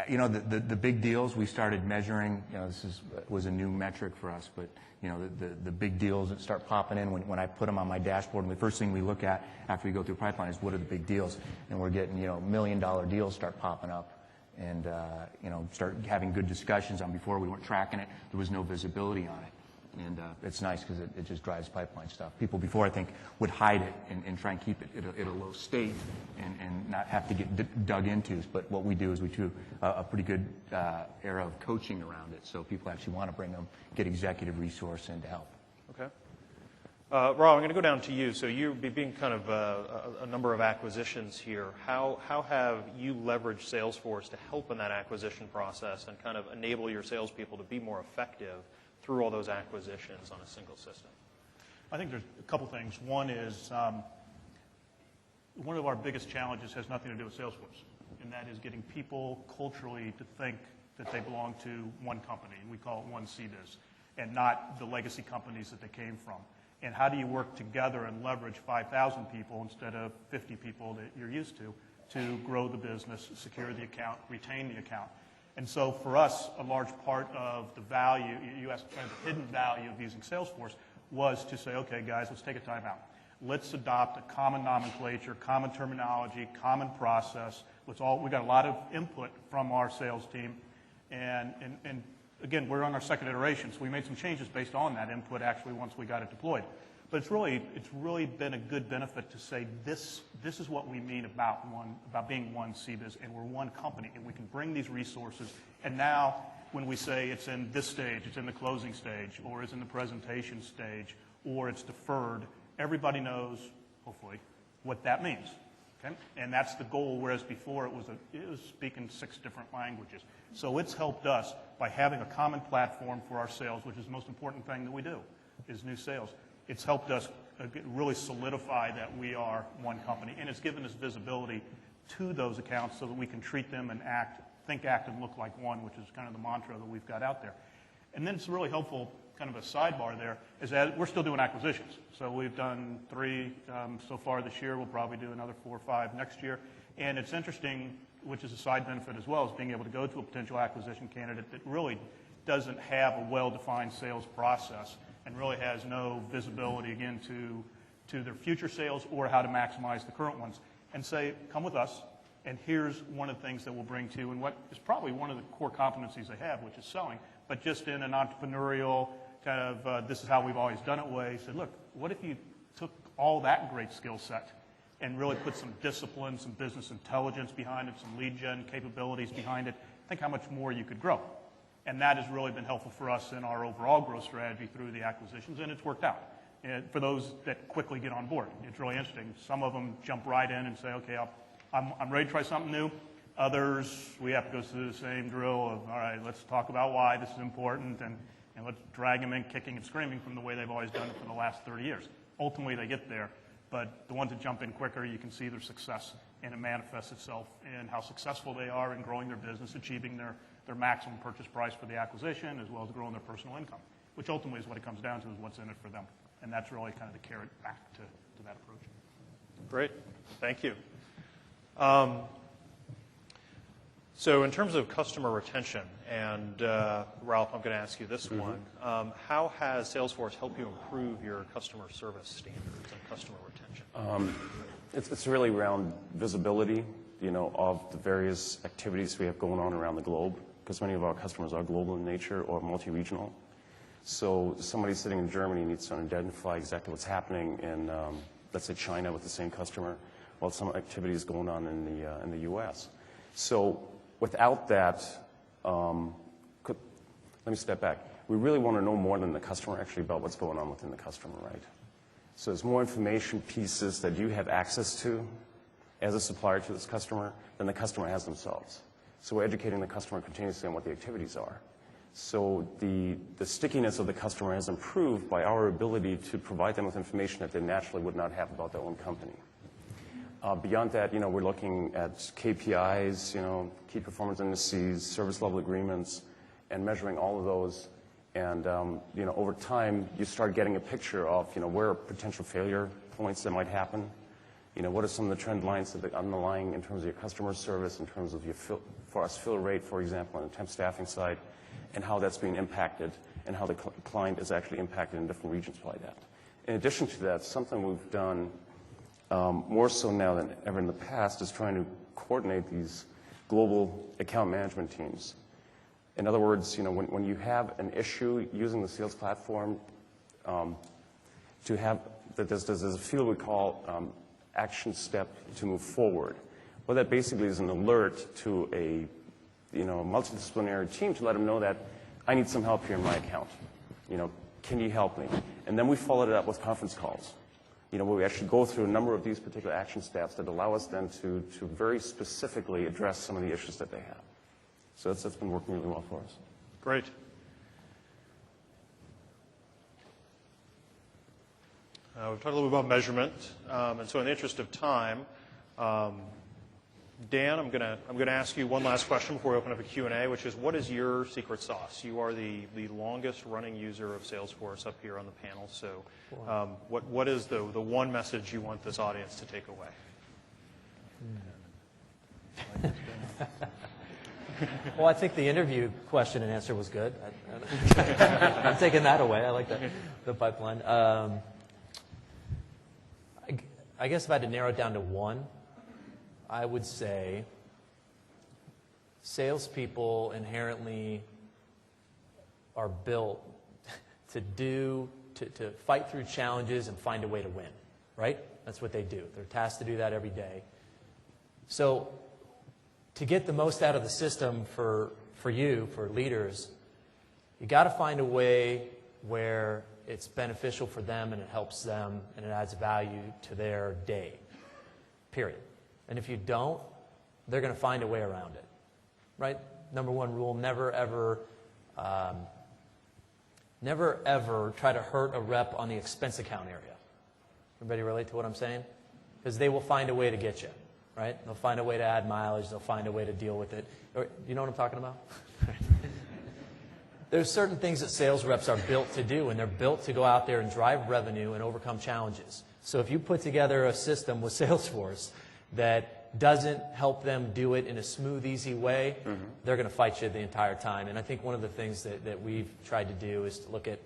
the big deals we started measuring. This was a new metric for us, but the big deals that start popping in when I put them on my dashboard. And the first thing we look at after we go through pipeline is what are the big deals, and we're getting $1 million deals start popping up. And start having good discussions on. Before we weren't tracking it, there was no visibility on it, and it's nice because it just drives pipeline stuff. People before, I think, would hide it and try and keep it at a low state and not have to get dug into. But what we do is we do a pretty good era of coaching around it, so people actually want to bring them, get executive resource in to help. Okay. Rob, I'm going to go down to you. So you being kind of a number of acquisitions here, how have you leveraged Salesforce to help in that acquisition process and kind of enable your salespeople to be more effective through all those acquisitions on a single system? I think there's a couple things. One is one of our biggest challenges has nothing to do with Salesforce, and that is getting people culturally to think that they belong to one company, and we call it one CBIZ, and not the legacy companies that they came from. And how do you work together and leverage 5,000 people instead of 50 people that you're used to grow the business, secure the account, retain the account? And so for us, a large part of the value, you asked the hidden value of using Salesforce, was to say, okay, guys, let's take a time out. Let's adopt a common nomenclature, common terminology, common process. We got a lot of input from our sales team, and again, we're on our second iteration, so we made some changes based on that input actually once we got it deployed. But it's really been a good benefit to say this is what we mean about being one CBIZ, and we're one company, and we can bring these resources. And now when we say it's in this stage, it's in the closing stage, or it's in the presentation stage, or it's deferred, everybody knows, hopefully, what that means. Okay? And that's the goal, whereas before it was speaking 6 different languages. So it's helped us by having a common platform for our sales, which is the most important thing that we do, is new sales. It's helped us really solidify that we are one company, and it's given us visibility to those accounts so that we can treat them and think, act, and look like one, which is kind of the mantra that we've got out there. And then it's really helpful, kind of a sidebar there, is that we're still doing acquisitions. So we've done 3 so far this year. We'll probably do another 4 or 5 next year. And it's interesting, which is a side benefit as well, is being able to go to a potential acquisition candidate that really doesn't have a well-defined sales process and really has no visibility, again, to their future sales or how to maximize the current ones, and say, come with us, and here's one of the things that we'll bring to you, and what is probably one of the core competencies they have, which is selling, but just in an entrepreneurial kind of this is how we've always done it way. Said, look, what if you took all that great skill set and really put some discipline, some business intelligence behind it, some lead gen capabilities behind it? Think how much more you could grow. And that has really been helpful for us in our overall growth strategy through the acquisitions, and it's worked out. And for those that quickly get on board, it's really interesting. Some of them jump right in and say, okay, I'm ready to try something new. Others, we have to go through the same drill of, all right, let's talk about why this is important, and let's drag them in kicking and screaming from the way they've always done it for the last 30 years. Ultimately, they get there, but the ones that jump in quicker, you can see their success, and it manifests itself in how successful they are in growing their business, achieving their maximum purchase price for the acquisition, as well as growing their personal income, which ultimately is what it comes down to, is what's in it for them. And that's really kind of the carrot back to that approach. Great. Thank you. So in terms of customer retention, and Ralph, I'm going to ask you this one. How has Salesforce helped you improve your customer service standards and customer retention? It's really around visibility, of the various activities we have going on around the globe, because many of our customers are global in nature or multi-regional. So somebody sitting in Germany needs to identify exactly what's happening in, let's say, China with the same customer, while some activity is going on in the U.S. So without that, let me step back. We really want to know more than the customer actually about what's going on within the customer, right? So there's more information pieces that you have access to as a supplier to this customer than the customer has themselves. So we're educating the customer continuously on what the activities are. So the stickiness of the customer has improved by our ability to provide them with information that they naturally would not have about their own company. Beyond that, we're looking at KPIs, key performance indices, service level agreements, and measuring all of those. And over time, you start getting a picture of where are potential failure points that might happen. What are some of the trend lines that are underlying in terms of your customer service, in terms of your fill rate, for example, on the temp staffing side, and how that's being impacted, and how the client is actually impacted in different regions by that. In addition to that, something we've done more so now than ever in the past is trying to coordinate these global account management teams. In other words, when you have an issue using the sales platform, to have that there's a field we call action step to move forward. Well, that basically is an alert to a multidisciplinary team to let them know that I need some help here in my account. Can you help me? And then we followed it up with conference calls. Where we actually go through a number of these particular action steps that allow us then to very specifically address some of the issues that they have. So that's been working really well for us. Great. We've talked a little bit about measurement, and so in the interest of time, Dan, I'm going to ask you one last question before we open up a Q&A, which is, what is your secret sauce? You are the longest running user of Salesforce up here on the panel, so what is the one message you want this audience to take away? Well, I think the interview question and answer was good. I'm taking that away. I like the pipeline. I guess if I had to narrow it down to one, I would say salespeople inherently are built to fight through challenges and find a way to win, right? That's what they do. They're tasked to do that every day. So to get the most out of the system for leaders, you got to find a way where it's beneficial for them and it helps them and it adds value to their day, period. And if you don't, they're going to find a way around it, right? Number one rule, never ever try to hurt a rep on the expense account area. Everybody relate to what I'm saying? Because they will find a way to get you, right? They'll find a way to add mileage. They'll find a way to deal with it. Or, you know what I'm talking about? There's certain things that sales reps are built to do, and they're built to go out there and drive revenue and overcome challenges. So if you put together a system with Salesforce that doesn't help them do it in a smooth, easy way, they're going to fight you the entire time. And I think one of the things that we've tried to do is to look at,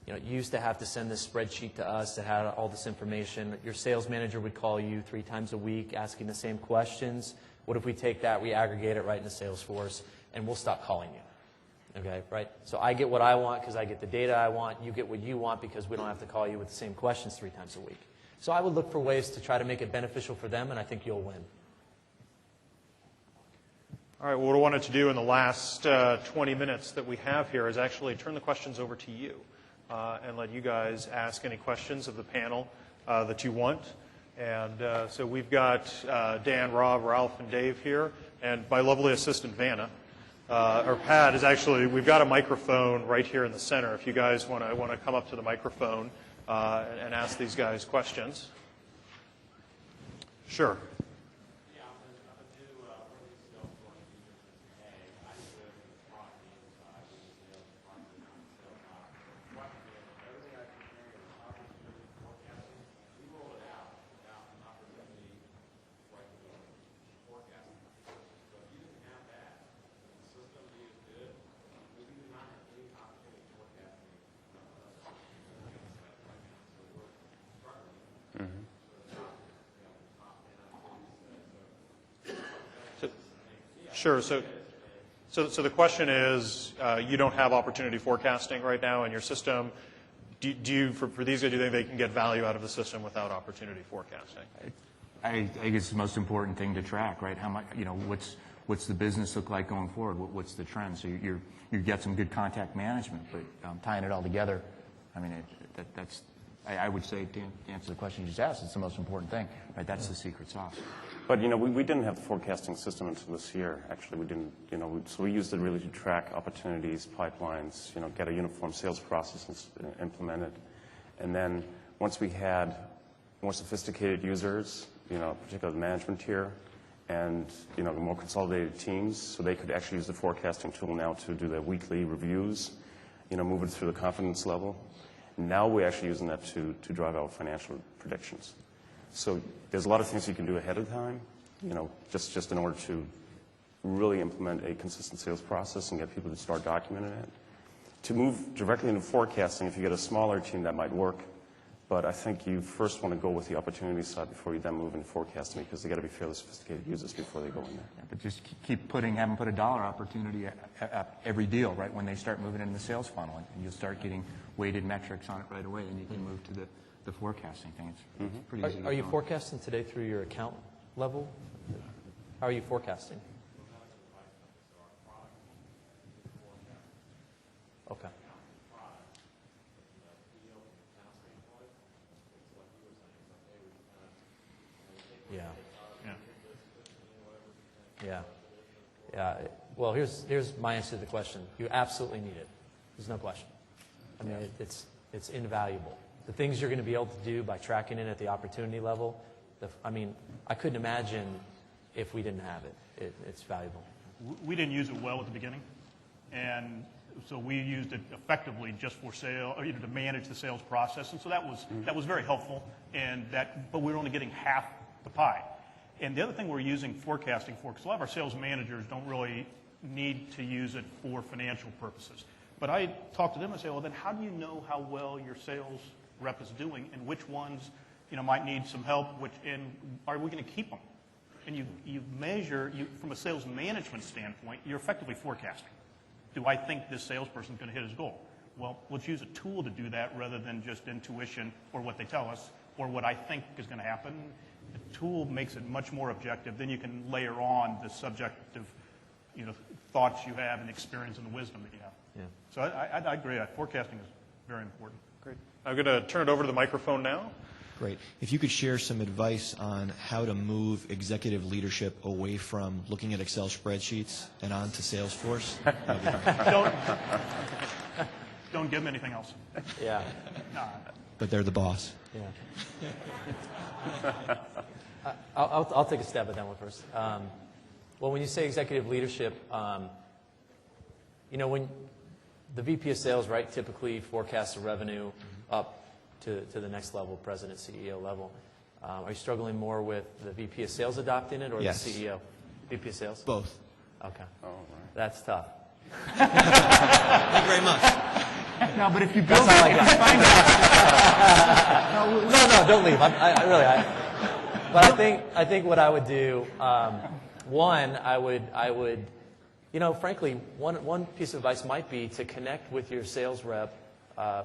you used to have to send this spreadsheet to us that had all this information. Your sales manager would call you 3 times a week asking the same questions. What if we take that, we aggregate it right into Salesforce, and we'll stop calling you? Okay, right? So I get what I want because I get the data I want. You get what you want because we don't have to call you with the same questions 3 times a week. So I would look for ways to try to make it beneficial for them, and I think you'll win. All right, well, what I wanted to do in the last 20 minutes that we have here is actually turn the questions over to you and let you guys ask any questions of the panel that you want. And so we've got Dan, Rob, Ralph, and Dave here, and my lovely assistant, Vanna. Or Pat is actually, we've got a microphone right here in the center if you guys want to come up to the microphone and ask these guys questions. Sure. Sure. So the question is, you don't have opportunity forecasting right now in your system. Do you, for these guys, do you think they can get value out of the system without opportunity forecasting? I think it's the most important thing to track, right? How much, what's the business look like going forward? What's the trend? So you get some good contact management, but tying it all together, I mean, I would say, to answer the question you just asked, it's the most important thing, right? That's the secret sauce. But, we didn't have the forecasting system until this year. Actually, we didn't, so we used it really to track opportunities, pipelines, get a uniform sales process implemented. And then once we had more sophisticated users, particularly the management tier, and, the more consolidated teams, so they could actually use the forecasting tool now to do their weekly reviews, move it through the confidence level. Now we're actually using that to drive our financial predictions. So there's a lot of things you can do ahead of time, just in order to really implement a consistent sales process and get people to start documenting it. To move directly into forecasting, if you get a smaller team, that might work. But I think you first want to go with the opportunity side before you then move into forecasting, because they got to be fairly sophisticated users before they go in there. Yeah, but just have them put a dollar opportunity at every deal, right, when they start moving into the sales funnel. And you'll start getting weighted metrics on it right away, and you can move to the forecasting thing. It's pretty easy. Are you forecasting today through your account level? How are you forecasting? Okay. Yeah. Yeah. Yeah. Well, here's my answer to the question. You absolutely need it. There's no question. I mean, it's invaluable. The things you're going to be able to do by tracking it at the opportunity level, I couldn't imagine if we didn't have it. It's valuable. We didn't use it well at the beginning, and so we used it effectively just for sale, or to manage the sales process, and so that was very helpful. But we were only getting half the pie. And the other thing we're using forecasting for, because a lot of our sales managers don't really need to use it for financial purposes. But I talk to them and say, well, then how do you know how well your sales rep is doing, and which ones might need some help, and are we going to keep them? And you measure, from a sales management standpoint, you're effectively forecasting. Do I think this salesperson is going to hit his goal? Well, let's use a tool to do that rather than just intuition or what they tell us or what I think is going to happen. The tool makes it much more objective. Then you can layer on the subjective thoughts you have and experience and the wisdom that you have. Yeah. So I agree. Forecasting is very important. Great. I'm going to turn it over to the microphone now. Great. If you could share some advice on how to move executive leadership away from looking at Excel spreadsheets and onto Salesforce. Don't give them anything else. Yeah. But they're the boss. Yeah. I'll take a stab at that one first. Well, when you say executive leadership, when the VP of sales, right, typically forecasts the revenue up to the next level, president, CEO level. Are you struggling more with the VP of sales adopting it or Yes. the CEO? VP of sales? Both. Okay. Oh, right. That's tough. Thank you very much. No, but if you build That's all it, I got. No, don't leave. But I think what I would do, one, I would, frankly, one piece of advice might be to connect with your sales rep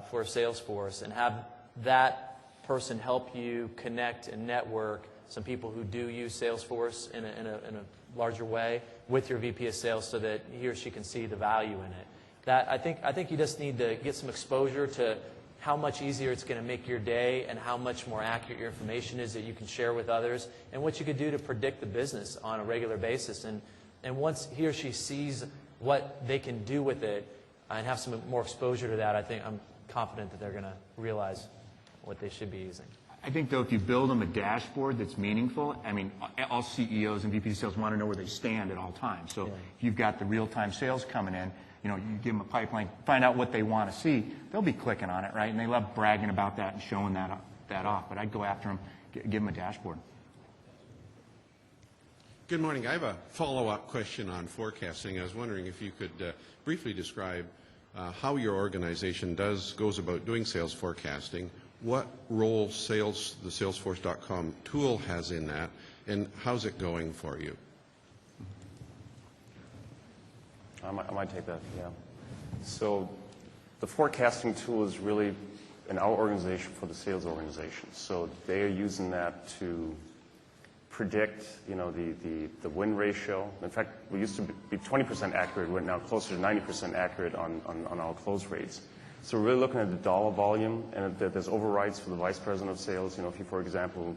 for Salesforce and have that person help you connect and network some people who do use Salesforce in a larger way with your VP of sales so that he or she can see the value in it. That I think you just need to get some exposure to how much easier it's going to make your day and how much more accurate your information is that you can share with others and what you could do to predict the business on a regular basis. And once he or she sees what they can do with it and have some more exposure to that, I'm confident that they're going to realize what they should be using. I think, though, if you build them a dashboard that's meaningful, all CEOs and VPs of sales want to know where they stand at all times. So if you've got the real-time sales coming in, you give them a pipeline, find out what they want to see, they'll be clicking on it, right? And they love bragging about that and showing that off. But I'd go after them, give them a dashboard. Good morning. I have a follow-up question on forecasting. I was wondering if you could briefly describe how your organization goes about doing sales forecasting, what role the Salesforce.com tool has in that, and how's it going for you? I might take that, yeah. So the forecasting tool is really in our organization for the sales organization. So they are using that to predict, the win ratio. In fact, we used to be 20% accurate. We're now closer to 90% accurate on our close rates. So we're really looking at the dollar volume, and that there's overrides for the vice president of sales. If you, for example,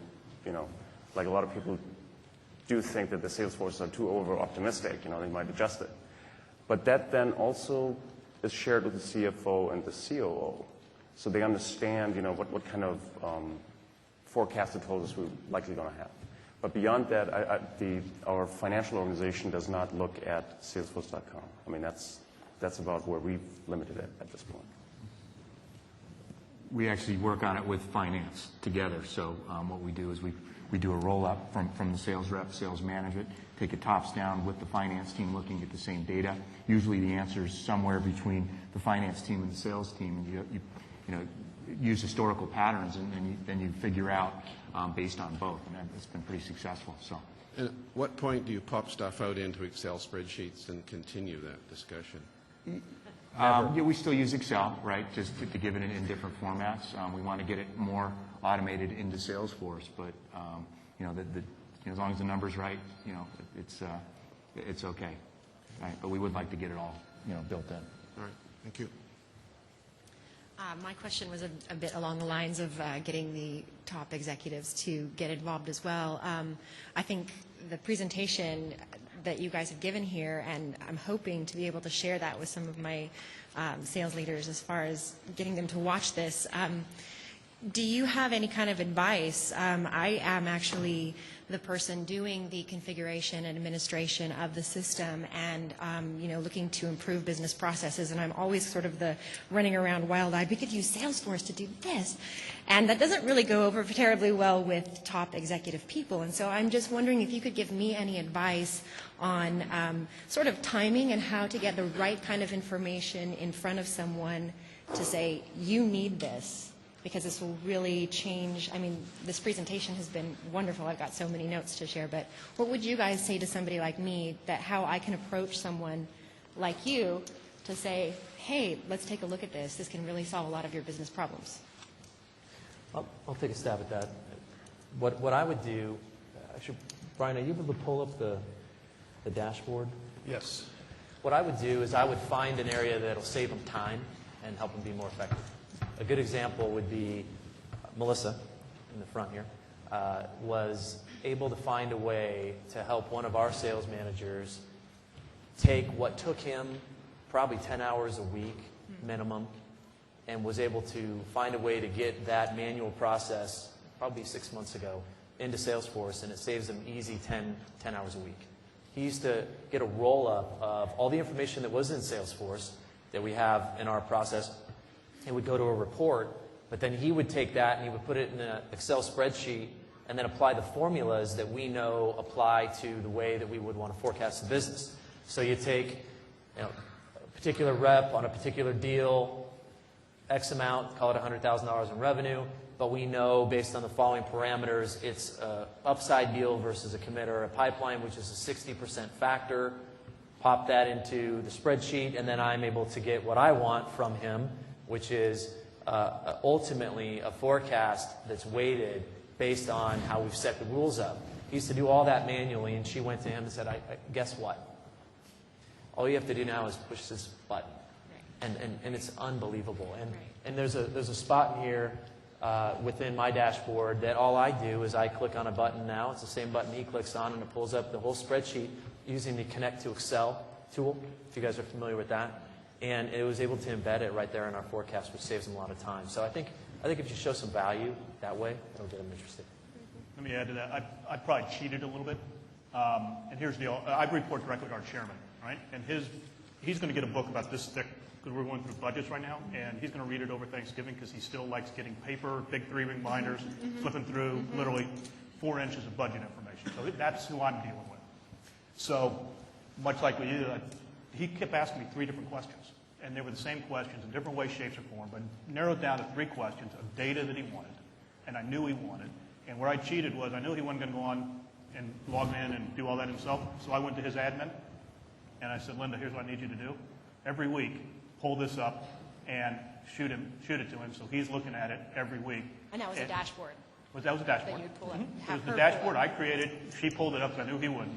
like a lot of people do think that the sales forces are too over-optimistic, they might adjust it. But that then also is shared with the CFO and the COO. So they understand, what kind of forecasted totals we're likely going to have. But beyond that, our financial organization does not look at Salesforce.com. I mean, that's about where we've limited it at this point. We actually work on it with finance together. So what we do is we do a roll-up from the sales rep, sales manager, take it tops down with the finance team looking at the same data. Usually the answer is somewhere between the finance team and the sales team, and you use historical patterns, and then you figure out based on both, and it's been pretty successful. So. And at what point do you pop stuff out into Excel spreadsheets and continue that discussion? Yeah, we still use Excel, right, just to give it in different formats. We want to get it more automated into Salesforce, but as long as the number's right, it's okay. Right? But we would like to get it all, built in. All right, thank you. My question was a bit along the lines of getting the top executives to get involved as well. I think the presentation that you guys have given here, and I'm hoping to be able to share that with some of my sales leaders as far as getting them to watch this. Do you have any kind of advice? I am actually the person doing the configuration and administration of the system, and looking to improve business processes. And I'm always sort of the running around wild-eyed. We could use Salesforce to do this, and that doesn't really go over terribly well with top executive people. And so I'm just wondering if you could give me any advice on sort of timing and how to get the right kind of information in front of someone to say, you need this, because this will really change. I mean, this presentation has been wonderful. I've got so many notes to share, but what would you guys say to somebody like me, that how I can approach someone like you to say, hey, let's take a look at this. This can really solve a lot of your business problems. I'll take a stab at that. What I would do, actually, Brian, are you able to pull up the dashboard? Yes. What I would do is I would find an area that will save them time and help them be more effective. A good example would be Melissa in the front here was able to find a way to help one of our sales managers take what took him probably 10 hours a week minimum, and was able to find a way to get that manual process probably 6 months ago into Salesforce, and it saves him easy 10 hours a week. He used to get a roll-up of all the information that was in Salesforce that we have in our process. It would go to a report, but then he would take that and he would put it in an Excel spreadsheet and then apply the formulas that we know apply to the way that we would want to forecast the business. So you take a particular rep on a particular deal, X amount, call it $100,000 in revenue, but we know based on the following parameters, it's an upside deal versus a commit or a pipeline, which is a 60% factor. Pop that into the spreadsheet, and then I'm able to get what I want from him, which is ultimately a forecast that's weighted based on how we've set the rules up. He used to do all that manually, and she went to him and said, guess what? All you have to do now is push this button. Right. And it's unbelievable. And there's a spot in here within my dashboard that all I do is I click on a button now. It's the same button he clicks on, and it pulls up the whole spreadsheet using the Connect to Excel tool, if you guys are familiar with that. And it was able to embed it right there in our forecast, which saves them a lot of time. So I think if you show some value that way, it'll get them interested. Let me add to that. I probably cheated a little bit. And here's the deal. I report directly to our chairman, right? And he's going to get a book about this thick, because we're going through budgets right now, and he's going to read it over Thanksgiving because he still likes getting paper, big 3-ring binders, flipping through literally 4 inches of budget information. So that's who I'm dealing with. So much like we do, he kept asking me 3 different questions. And they were the same questions in different ways, shapes, or form, but narrowed down to 3 questions of data that he wanted, and I knew he wanted. And where I cheated was I knew he wasn't going to go on and log in and do all that himself, so I went to his admin, and I said, Linda, here's what I need you to do. Every week, pull this up and shoot it to him, so he's looking at it every week. And that was a dashboard. That was a dashboard. That you'd pull up. It was the dashboard I created. She pulled it up because I knew he wouldn't.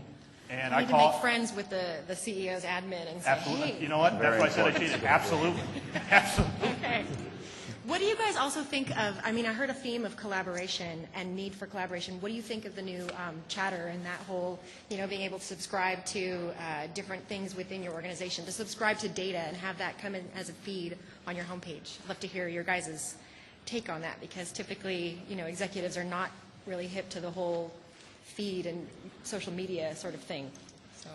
And you need to make friends with the CEO's admin and say, absolutely. hey. You know what? That's why I said I cheated. Absolutely. Absolutely. Okay. Okay. What do you guys also think of, I mean, I heard a theme of collaboration and need for collaboration. What do you think of the new chatter and that whole, being able to subscribe to different things within your organization, to subscribe to data and have that come in as a feed on your homepage? I'd love to hear your guys' take on that, because typically, executives are not really hip to the whole feed and social media sort of thing. So.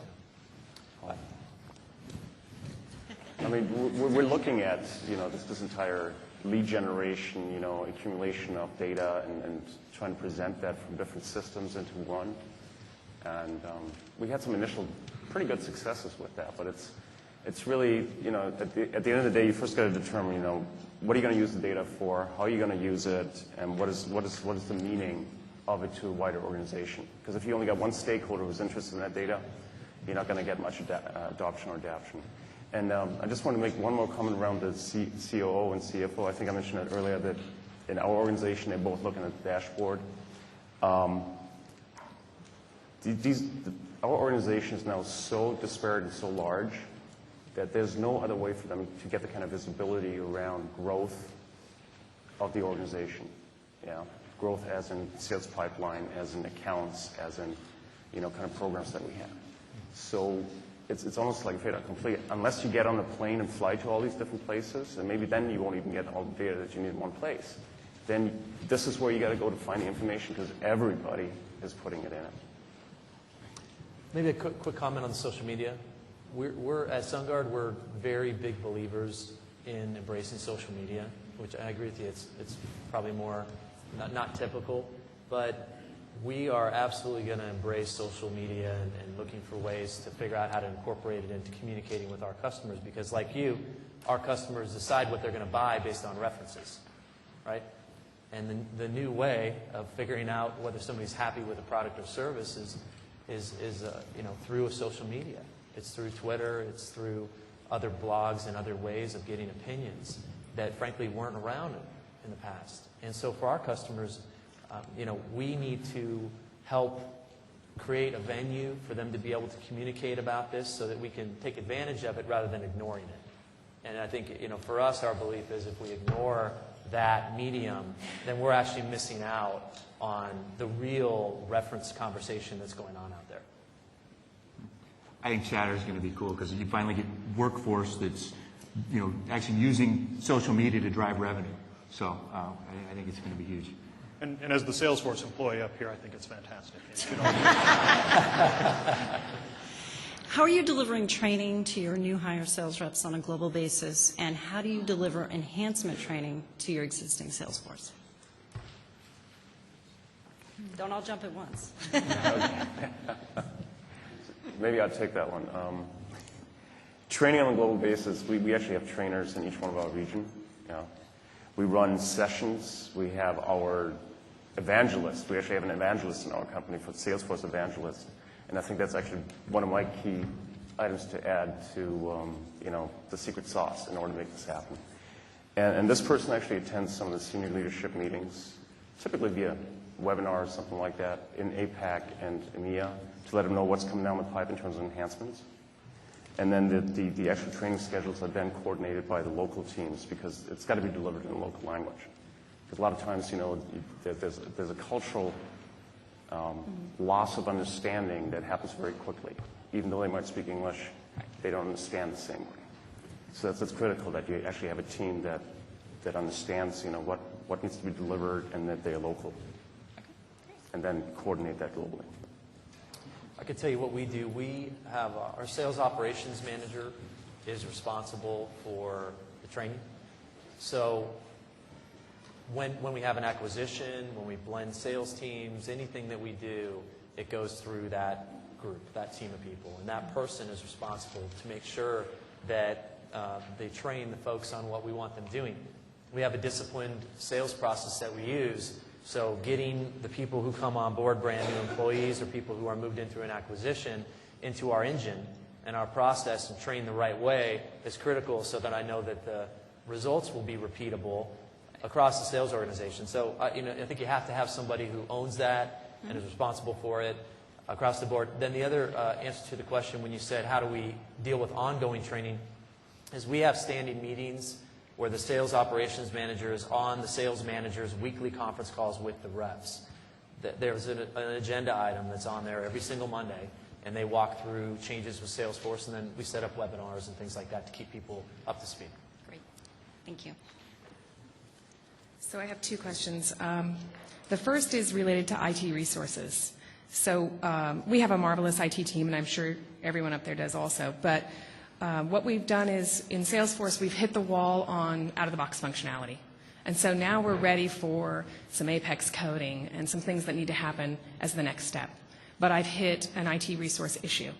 I mean, we're looking at, this entire lead generation, accumulation of data and trying to present that from different systems into one. And we had some initial pretty good successes with that, but it's really, at the end of the day, you first got to determine, what are you going to use the data for, how are you going to use it, and what is the meaning of it to a wider organization. Because if you only got one stakeholder who's interested in that data, you're not going to get much adoption or adaption. And I just want to make one more comment around the COO and CFO. I think I mentioned it earlier that in our organization, they're both looking at the dashboard. Our organization is now so disparate and so large that there's no other way for them to get the kind of visibility around growth of the organization. Yeah, growth as in sales pipeline, as in accounts, as in kind of programs that we have. So it's almost like a fait accompli. Unless you get on a plane and fly to all these different places, and maybe then you won't even get all the data that you need in one place. Then this is where you got to go to find the information, because everybody is putting it in it. Maybe a quick comment on the social media. We're at SunGard, we're very big believers in embracing social media, which I agree with you. It's probably more not typical, but we are absolutely going to embrace social media and looking for ways to figure out how to incorporate it into communicating with our customers, because like you, our customers decide what they're going to buy based on references, right? And the new way of figuring out whether somebody's happy with a product or service is through a social media. It's through Twitter, it's through other blogs and other ways of getting opinions that frankly weren't around in the past. And so for our customers, we need to help create a venue for them to be able to communicate about this so that we can take advantage of it rather than ignoring it. And I think, for us, our belief is if we ignore that medium, then we're actually missing out on the real reference conversation that's going on out there. I think chatter is going to be cool because you finally get workforce that's, actually using social media to drive revenue. So I think it's going to be huge. And as the Salesforce employee up here, I think it's fantastic. How are you delivering training to your new hire sales reps on a global basis, and how do you deliver enhancement training to your existing sales force? Don't all jump at once. Maybe I'll take that one. Training on a global basis, we actually have trainers in each one of our region. We run sessions. We have our evangelists. We actually have an evangelist in our company for Salesforce evangelist. And I think that's actually one of my key items to add to the secret sauce in order to make this happen. And this person actually attends some of the senior leadership meetings, typically via webinar or something like that, in APAC and EMEA, to let them know what's coming down the pipe in terms of enhancements. And then the actual training schedules are then coordinated by the local teams, because it's got to be delivered in the local language. Because a lot of times, there's a cultural loss of understanding that happens very quickly. Even though they might speak English, they don't understand the same way. So it's critical that you actually have a team that understands, what needs to be delivered and that they're local. And then coordinate that globally. I can tell you what we do. We have our sales operations manager is responsible for the training. So when we have an acquisition, when we blend sales teams, anything that we do, it goes through that group, that team of people. And that person is responsible to make sure that they train the folks on what we want them doing. We have a disciplined sales process that we use. So getting the people who come on board, brand new employees or people who are moved into an acquisition, into our engine and our process and trained the right way is critical, so that I know that the results will be repeatable across the sales organization. So I think you have to have somebody who owns that and is responsible for it across the board. Then the other answer to the question when you said how do we deal with ongoing training is we have standing meetings where the sales operations manager is on the sales manager's weekly conference calls with the reps. There's an agenda item that's on there every single Monday, and they walk through changes with Salesforce, and then we set up webinars and things like that to keep people up to speed. Great. Thank you. So I have two questions. The first is related to IT resources. So we have a marvelous IT team, and I'm sure everyone up there does also. But what we've done is, in Salesforce, we've hit the wall on out-of-the-box functionality. And so now we're ready for some Apex coding and some things that need to happen as the next step. But I've hit an IT resource issue.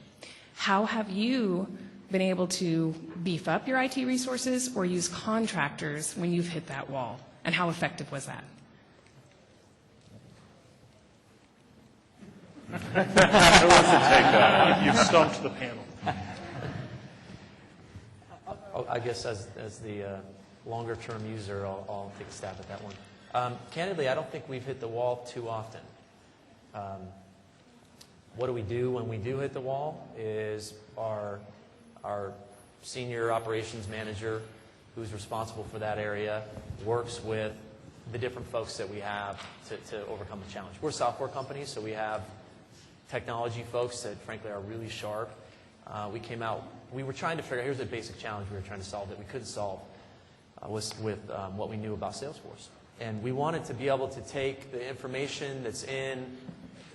How have you been able to beef up your IT resources or use contractors when you've hit that wall? And how effective was that? Who wants to take that? You've stumped the panel. I guess as the longer-term user, I'll take a stab at that one. Candidly, I don't think we've hit the wall too often. What do we do when we do hit the wall is our senior operations manager, who's responsible for that area, works with the different folks that we have to overcome the challenge. We're a software company, so we have technology folks that, frankly, are really sharp. We were trying to figure out, here's the basic challenge we were trying to solve that we couldn't solve was with what we knew about Salesforce. And we wanted to be able to take the information that's in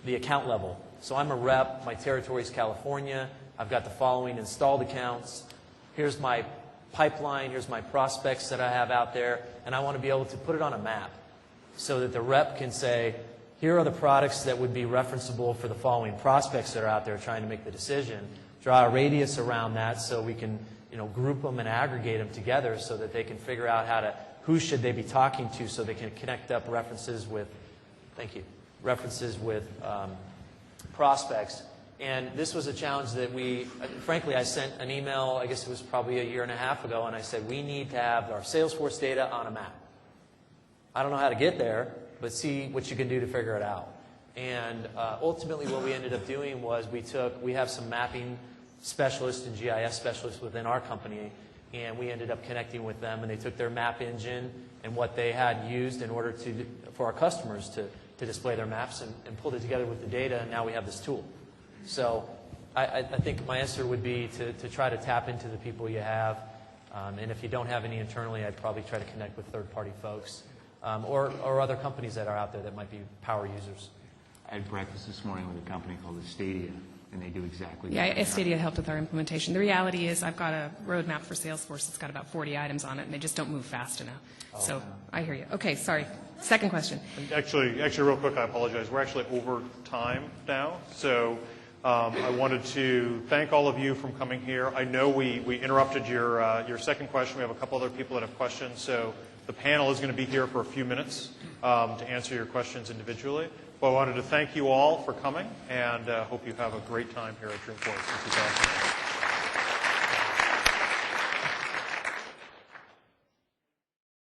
the account level. So I'm a rep, my territory is California, I've got the following installed accounts, here's my pipeline, here's my prospects that I have out there, and I want to be able to put it on a map so that the rep can say, here are the products that would be referenceable for the following prospects that are out there trying to make the decision. Draw a radius around that so we can group them and aggregate them together so that they can figure out who should they be talking to so they can connect up references with, prospects. And this was a challenge that frankly, I sent an email, I guess it was probably a year and a half ago, and I said, we need to have our Salesforce data on a map. I don't know how to get there, but see what you can do to figure it out. And ultimately what we ended up doing was we have some mapping specialists and GIS specialists within our company, and we ended up connecting with them, and they took their map engine and what they had used in order for our customers to display their maps and pulled it together with the data, and now we have this tool. So I think my answer would be to try to tap into the people you have, and if you don't have any internally, I'd probably try to connect with third-party folks or other companies that are out there that might be power users. I had breakfast this morning with a company called Stadia, and they do exactly that. Yeah, Stadia helped with our implementation. The reality is I've got a roadmap for Salesforce that's got about 40 items on it, and they just don't move fast enough. So I hear you. Okay, sorry. Second question. Actually, real quick, I apologize. We're actually over time now, so I wanted to thank all of you for coming here. I know we interrupted your second question. We have a couple other people that have questions, so the panel is going to be here for a few minutes to answer your questions individually. But I wanted to thank you all for coming, and hope you have a great time here at Dreamforce in 2019.